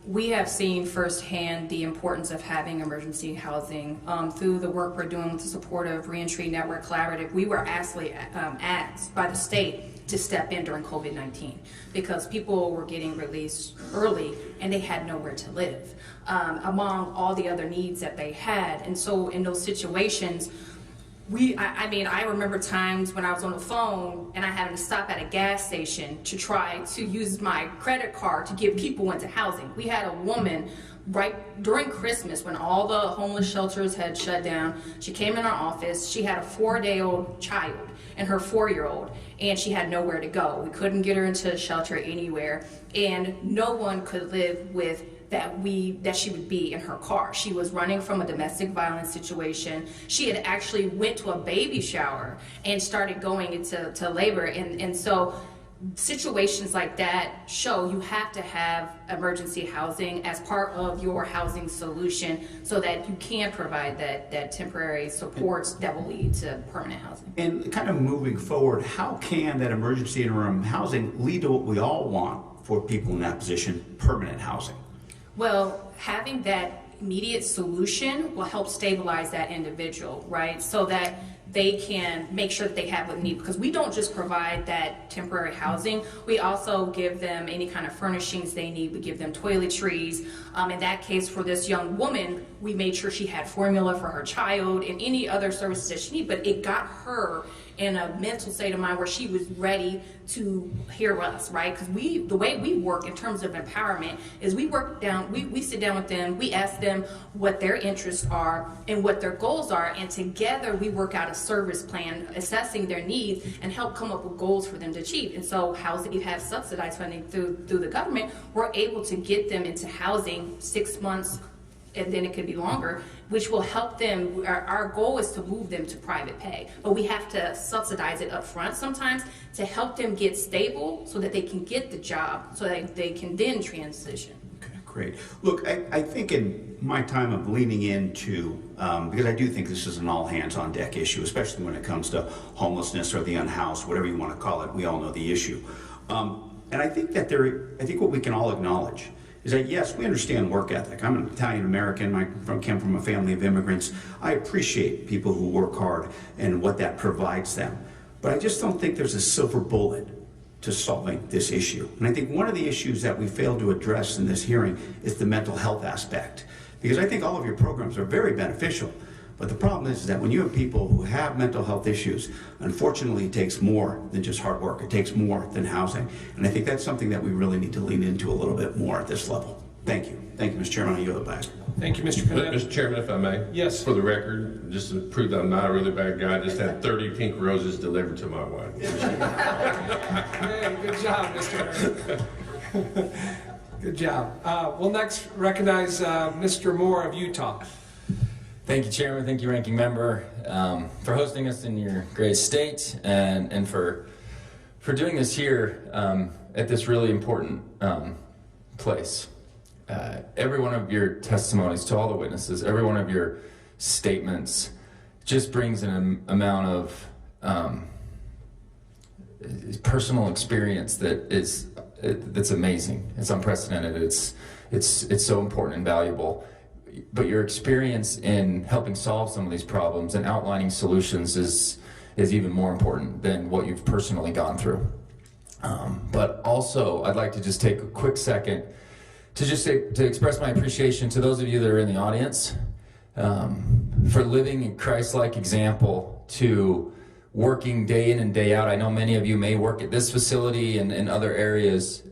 We have seen firsthand the importance of having emergency housing. Through the work we're doing with the support of Reentry Network Collaborative, we were actually asked by the state to step in during COVID-19 because people were getting released early and they had nowhere to live, among all the other needs that they had. And so in those situations, I remember times when I was on the phone and I having to stop at a gas station to try to use my credit card to get people into housing. We had a woman right during Christmas when all the homeless shelters had shut down. She came in our office. She had a 4-day-old child and her 4-year-old, and she had nowhere to go. We couldn't get her into a shelter anywhere, and no one could live with that she would be in her car. She was running from a domestic violence situation. She had actually went to a baby shower and started going into labor. And so situations like that show you have to have emergency housing as part of your housing solution so that you can provide that temporary supports that will lead to permanent housing. And kind of moving forward, how can that emergency interim housing lead to what we all want for people in that position, permanent housing? Well, having that immediate solution will help stabilize that individual, right? So that they can make sure that they have what they need, because we don't just provide that temporary housing, we also give them any kind of furnishings they need. We give them toiletries. In that case, for this young woman, we made sure she had formula for her child and any other services that she needed, but it got her in a mental state of mind where she was ready to hear us, right? Because the way we work in terms of empowerment is we sit down with them, we ask them what their interests are and what their goals are, and together we work out a service plan assessing their needs and help come up with goals for them to achieve. And so housing, you have subsidized funding through the government, we're able to get them into housing 6 months, and then it could be longer, which will help them. Our goal is to move them to private pay, but we have to subsidize it up front sometimes to help them get stable so that they can get the job, so that they can then transition. Okay, great. Look, I think in my time of leaning into, because I do think this is an all hands on deck issue, especially when it comes to homelessness or the unhoused, whatever you want to call it, we all know the issue. And I think that I think what we can all acknowledge is that, yes, we understand work ethic. I'm an Italian American, I came from a family of immigrants. I appreciate people who work hard and what that provides them. But I just don't think there's a silver bullet to solving this issue. And I think one of the issues that we failed to address in this hearing is the mental health aspect. Because I think all of your programs are very beneficial. But the problem is that when you have people who have mental health issues, unfortunately it takes more than just hard work. It takes more than housing. And I think that's something that we really need to lean into a little bit more at this level. Thank you. Thank you, Mr. Chairman. I yield it back. Thank you, Mr. Panetta. Mr. Chairman, if I may. Yes. For the record, just to prove that I'm not a really bad guy, I just had 30 pink roses delivered to my wife. Hey, good job, Mr. Good job. We'll next recognize Mr. Moore of Utah. Thank you, Chairman. Thank you, Ranking Member, for hosting us in your great state and for doing this here at this really important place. Every one of your testimonies to all the witnesses, every one of your statements just brings an amount of personal experience that's amazing. It's unprecedented. It's so important and valuable. But your experience in helping solve some of these problems and outlining solutions is even more important than what you've personally gone through. But also, I'd like to just take a quick second to express my appreciation to those of you that are in the audience for living a Christ-like example to working day in and day out. I know many of you may work at this facility and other areas.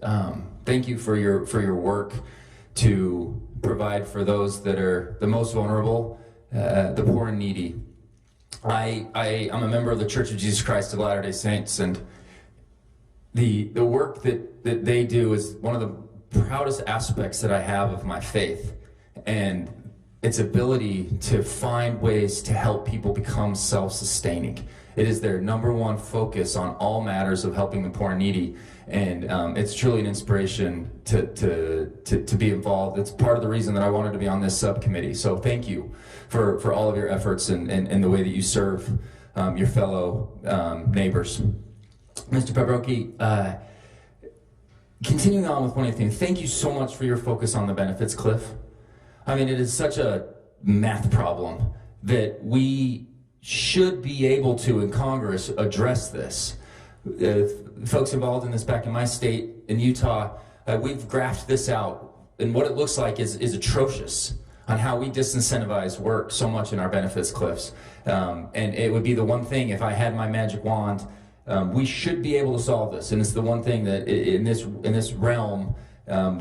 Thank you for your work to provide for those that are the most vulnerable, the poor and needy. I'm a member of the Church of Jesus Christ of Latter-day Saints, and the work that they do is one of the proudest aspects that I have of my faith, and its ability to find ways to help people become self-sustaining. It is their number one focus on all matters of helping the poor and needy, and it's truly an inspiration to be involved. It's part of the reason that I wanted to be on this subcommittee. So thank you for all of your efforts and the way that you serve your fellow neighbors. Mr. Paprocki, continuing on with one of the things, thank you so much for your focus on the benefits cliff. I mean, it is such a math problem that we should be able to, in Congress, address this. Folks involved in this back in my state, in Utah, we've graphed this out, and what it looks like is atrocious on how we disincentivize work so much in our benefits cliffs. And it would be the one thing, if I had my magic wand, we should be able to solve this, and it's the one thing that in this realm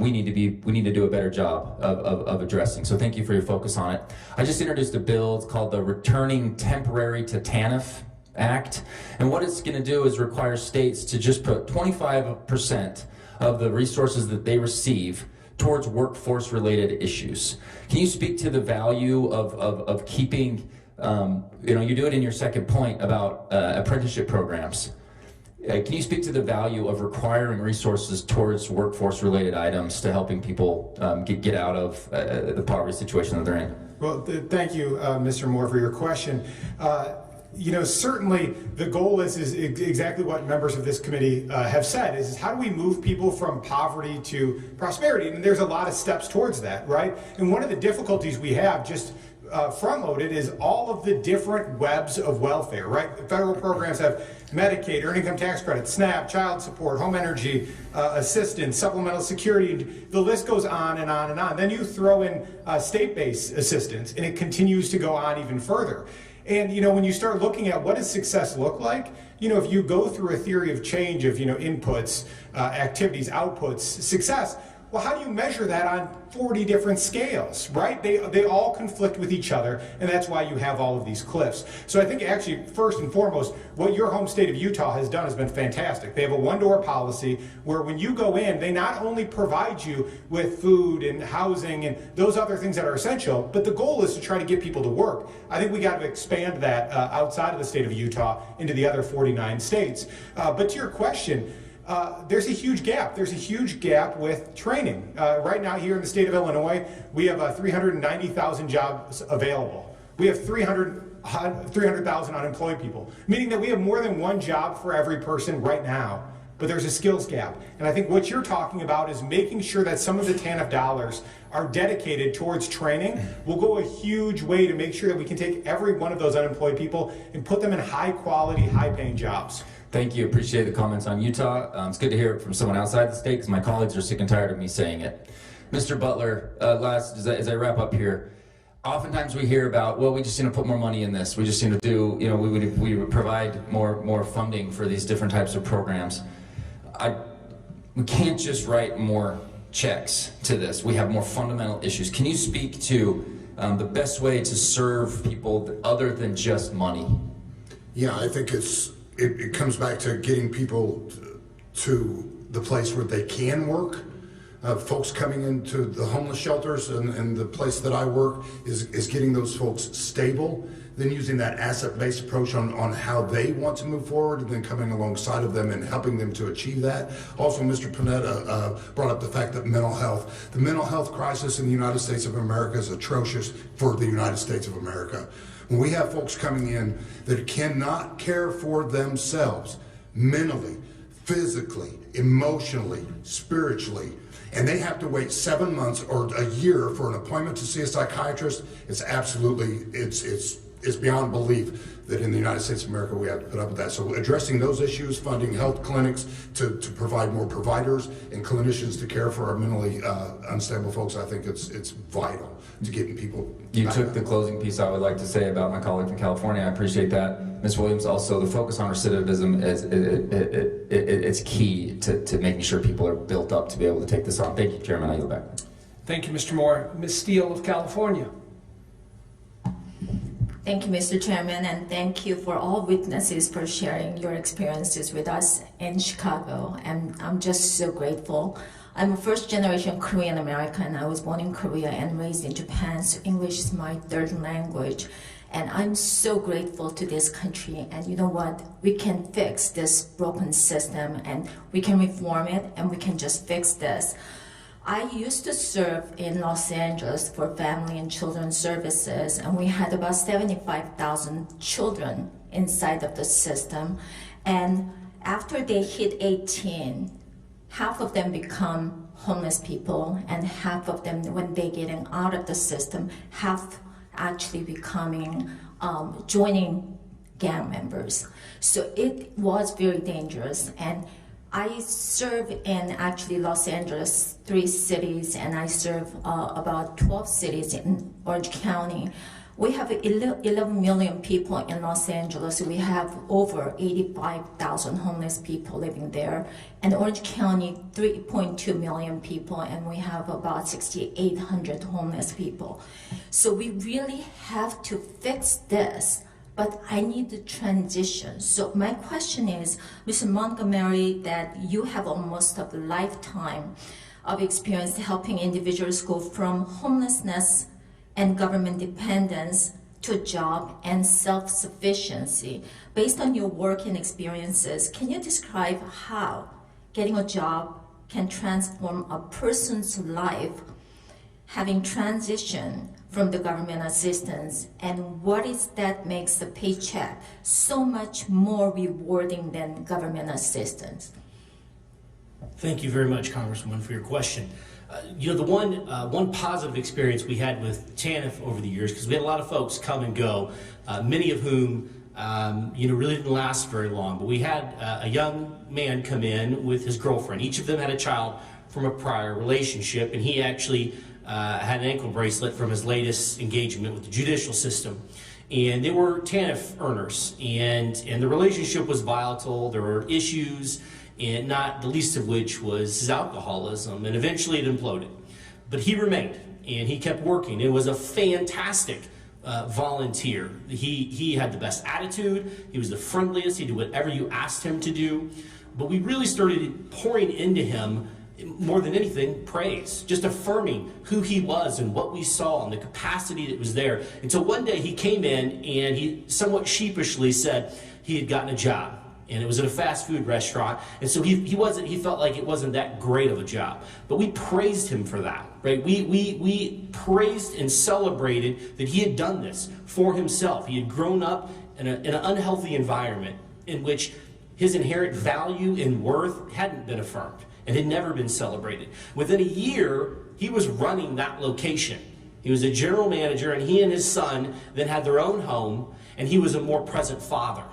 we need to do a better job of addressing. So thank you for your focus on it. I just introduced a bill. It's called the Returning Temporary to TANF Act, and what it's going to do is require states to just put 25% of the resources that they receive towards workforce-related issues. Can you speak to the value of keeping? You do it in your second point about apprenticeship programs. Can you speak to the value of requiring resources towards workforce-related items to helping people get out of the poverty situation that they're in? Well, thank you, Mr. Moore, for your question. Certainly the goal is exactly what members of this committee have said, is how do we move people from poverty to prosperity? And there's a lot of steps towards that, right? And one of the difficulties we have just front-loaded is all of the different webs of welfare, right? Federal programs have Medicaid, Earned Income Tax Credit, SNAP, child support, home energy assistance, supplemental security, the list goes on and on and on. Then you throw in state-based assistance, and it continues to go on even further. And when you start looking at what does success look like, if you go through a theory of change of inputs, activities, outputs, success, well, how do you measure that on 40 different scales, right? They all conflict with each other, and that's why you have all of these cliffs. So I think actually, first and foremost, what your home state of Utah has done has been fantastic. They have a one-door policy where when you go in, they not only provide you with food and housing and those other things that are essential, but the goal is to try to get people to work. I think we got to expand that outside of the state of Utah into the other 49 states. But to your question, there's a huge gap. There's a huge gap with training. Right now here in the state of Illinois, we have 390,000 jobs available. We have 300,000 unemployed people, meaning that we have more than one job for every person right now. But there's a skills gap. And I think what you're talking about is making sure that some of the TANF dollars are dedicated towards training will go a huge way to make sure that we can take every one of those unemployed people and put them in high quality, high paying jobs. Thank you. Appreciate the comments on Utah. It's good to hear it from someone outside the state because my colleagues are sick and tired of me saying it. Mr. Butler, as I wrap up here, oftentimes we hear about, well, we just need to put more money in this. We just need to do, we would provide more funding for these different types of programs. We can't just write more checks to this. We have more fundamental issues. Can you speak to the best way to serve people other than just money? Yeah, I think it comes back to getting people to the place where they can work. Folks coming into the homeless shelters and the place that I work is getting those folks stable, then using that asset-based approach on how they want to move forward, and then coming alongside of them and helping them to achieve that. Also, Mr. Panetta brought up the fact that the mental health crisis in the United States of America is atrocious for the United States of America. When we have folks coming in that cannot care for themselves mentally, physically, emotionally, spiritually, and they have to wait 7 months or a year for an appointment to see a psychiatrist, it's absolutely, it's beyond belief that in the United States of America we have to put up with that. So addressing those issues, funding health clinics to provide more providers and clinicians to care for our mentally unstable folks, I think it's vital to getting people. You took the closing piece I would like to say about my colleague from California. I appreciate that. Ms. Williams, also the focus on recidivism it's key to making sure people are built up to be able to take this on. Thank you, Chairman. I yield back. Thank you, Mr. Moore. Ms. Steele of California. Thank you, Mr. Chairman, and thank you for all witnesses for sharing your experiences with us in Chicago. And I'm just so grateful. I'm a first-generation Korean American. I was born in Korea and raised in Japan, so English is my third language. And I'm so grateful to this country. And you know what? We can fix this broken system, and we can reform it, and we can just fix this. I used to serve in Los Angeles for Family and Children Services, and we had about 75,000 children inside of the system. And after they hit 18, half of them become homeless people, and half of them, when they're getting out of the system, half actually becoming, joining gang members. So it was very dangerous. And I serve in actually Los Angeles, 3 cities, and I serve about 12 cities in Orange County. We have 11 million people in Los Angeles. We have over 85,000 homeless people living there. And Orange County, 3.2 million people, and we have about 6,800 homeless people. So we really have to fix this. But I need the transition. So my question is, Mr. Montgomery, that you have almost a lifetime of experience helping individuals go from homelessness and government dependence to a job and self-sufficiency. Based on your work and experiences, can you describe how getting a job can transform a person's life, having transitioned from the government assistance, and what is that makes the paycheck so much more rewarding than government assistance? Thank you very much, Congresswoman, for your question. You know, the one positive experience we had with TANF over the years, because we had a lot of folks come and go, many of whom really didn't last very long, but we had a young man come in with his girlfriend. Each of them had a child from a prior relationship, and he actually had an ankle bracelet from his latest engagement with the judicial system. And they were TANF earners, and the relationship was volatile. There were issues, and not the least of which was his alcoholism, and eventually it imploded. But he remained, and he kept working. It was a fantastic volunteer. He had the best attitude, he was the friendliest, he did whatever you asked him to do. But we really started pouring into him, more than anything, praise, just affirming who he was and what we saw and the capacity that was there. Until one day he came in and he somewhat sheepishly said he had gotten a job, and it was at a fast food restaurant, and so he felt like it wasn't that great of a job. But we praised him for that, right? We praised and celebrated that he had done this for himself. He had grown up in an unhealthy environment in which his inherent value and worth hadn't been affirmed and had never been celebrated. Within a year, he was running that location. He was a general manager, and he and his son then had their own home, and he was a more present father.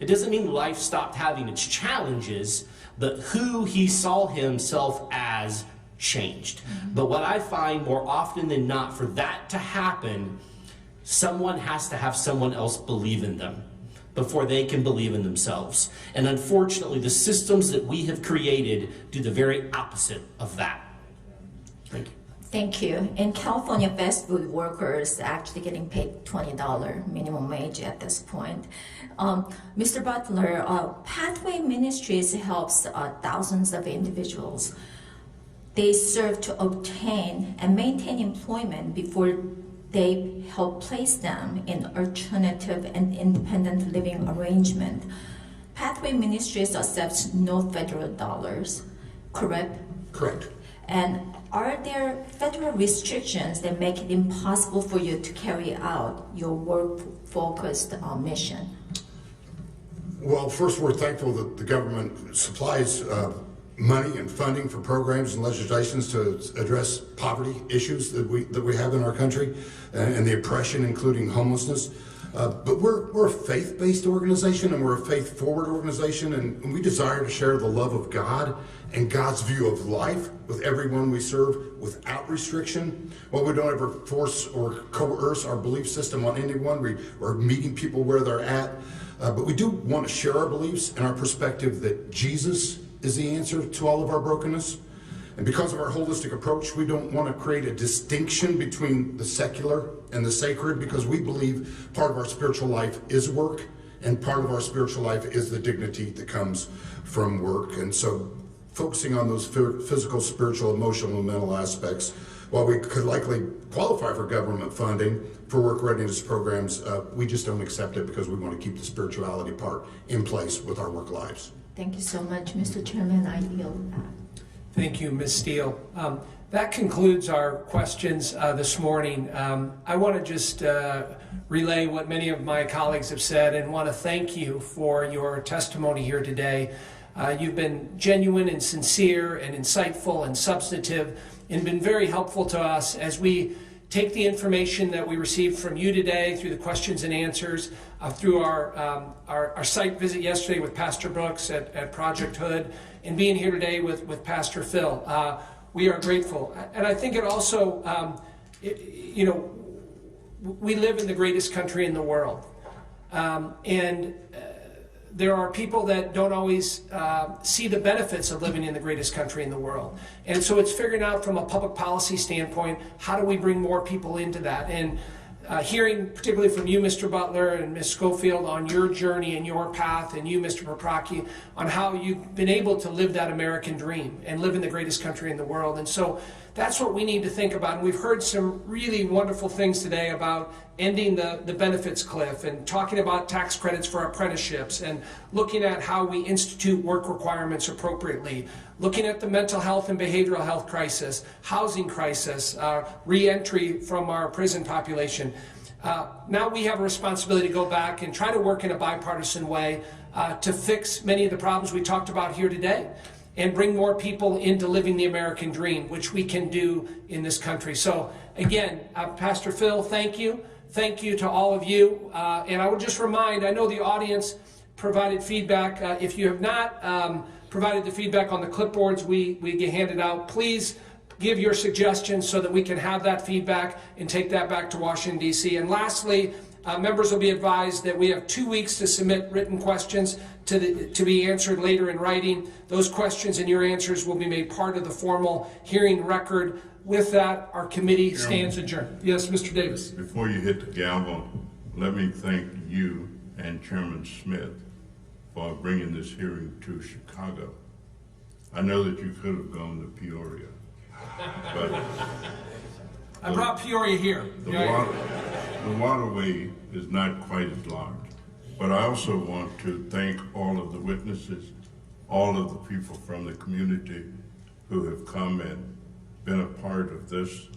It doesn't mean life stopped having its challenges, but who he saw himself as changed. But what I find more often than not, for that to happen, someone has to have someone else believe in them before they can believe in themselves. And unfortunately, the systems that we have created do the very opposite of that. Thank you. Thank you. In California, fast food workers are actually getting paid $20 minimum wage at this point. Mr. Butler, Pathway Ministries helps thousands of individuals. they serve to obtain and maintain employment before they help place them in alternative and independent living arrangement. Pathway Ministries accepts no federal dollars, correct? Correct. And are there federal restrictions that make it impossible for you to carry out your work-focused mission? Well, first, we're thankful that the government supplies money and funding for programs and legislations to address poverty issues that we have in our country and the oppression, including homelessness. But we're a faith-based organization, and we're a faith-forward organization, and we desire to share the love of God and God's view of life with everyone we serve without restriction. While we don't ever force or coerce our belief system on anyone, we're meeting people where they're at. But we do want to share our beliefs and our perspective that Jesus is the answer to all of our brokenness. And because of our holistic approach, we don't want to create a distinction between the secular and the sacred, because we believe part of our spiritual life is work, and part of our spiritual life is the dignity that comes from work. And so focusing on those physical, spiritual, emotional, and mental aspects, while we could likely qualify for government funding for work readiness programs, we just don't accept it because we want to keep the spirituality part in place with our work lives. Thank you so much, Mr. Chairman. I yield back. Thank you, Ms. Steele. That concludes our questions this morning. I want to just relay what many of my colleagues have said and want to thank you for your testimony here today. You've been genuine and sincere and insightful and substantive and been very helpful to us as we take the information that we received from you today through the questions and answers, through our site visit yesterday with Pastor Brooks at Project Hood, and being here today with Pastor Phil. We are grateful. And I think it also, we live in the greatest country in the world. There are people that don't always see the benefits of living in the greatest country in the world. And so it's figuring out from a public policy standpoint, how do we bring more people into that? And hearing particularly from you, Mr. Butler, and Ms. Schofield on your journey and your path, and you, Mr. Paprocki, on how you've been able to live that American dream and live in the greatest country in the world. And so that's what we need to think about. And we've heard some really wonderful things today about ending the benefits cliff and talking about tax credits for apprenticeships and looking at how we institute work requirements appropriately, looking at the mental health and behavioral health crisis, housing crisis, re-entry from our prison population. Now we have a responsibility to go back and try to work in a bipartisan way to fix many of the problems we talked about here today and bring more people into living the American dream, which we can do in this country. So again, Pastor Phil, thank you. Thank you to all of you. And I would just remind, I know the audience provided feedback. If you have not provided the feedback on the clipboards we get handed out, please give your suggestions so that we can have that feedback and take that back to Washington, D.C. And lastly, members will be advised that we have 2 weeks to submit written questions to be answered later in writing. Those questions and your answers will be made part of the formal hearing record. With that, our committee stands adjourned. Yes, Mr. Davis. Before you hit the gavel, let me thank you and Chairman Smith for bringing this hearing to Chicago. I know that you could have gone to Peoria, but I brought Peoria here. The waterway is not quite as large. But I also want to thank all of the witnesses, all of the people from the community who have come and been a part of this.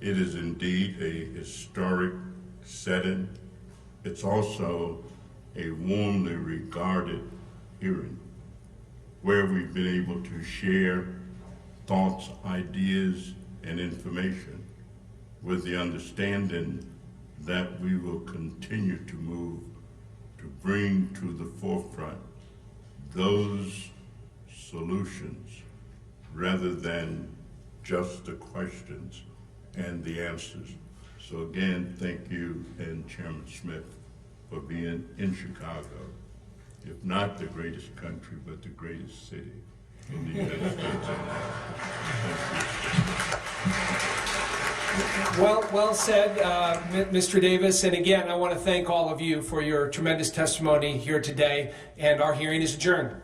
It is indeed a historic setting. It's also a warmly regarded hearing where we've been able to share thoughts, ideas, and information with the understanding that we will continue to move to bring to the forefront those solutions rather than just the questions and the answers. So again, thank you and Chairman Smith for being in Chicago, if not the greatest country, but the greatest city in the United States. Well said, Mr. Davis. And again, I want to thank all of you for your tremendous testimony here today. And our hearing is adjourned.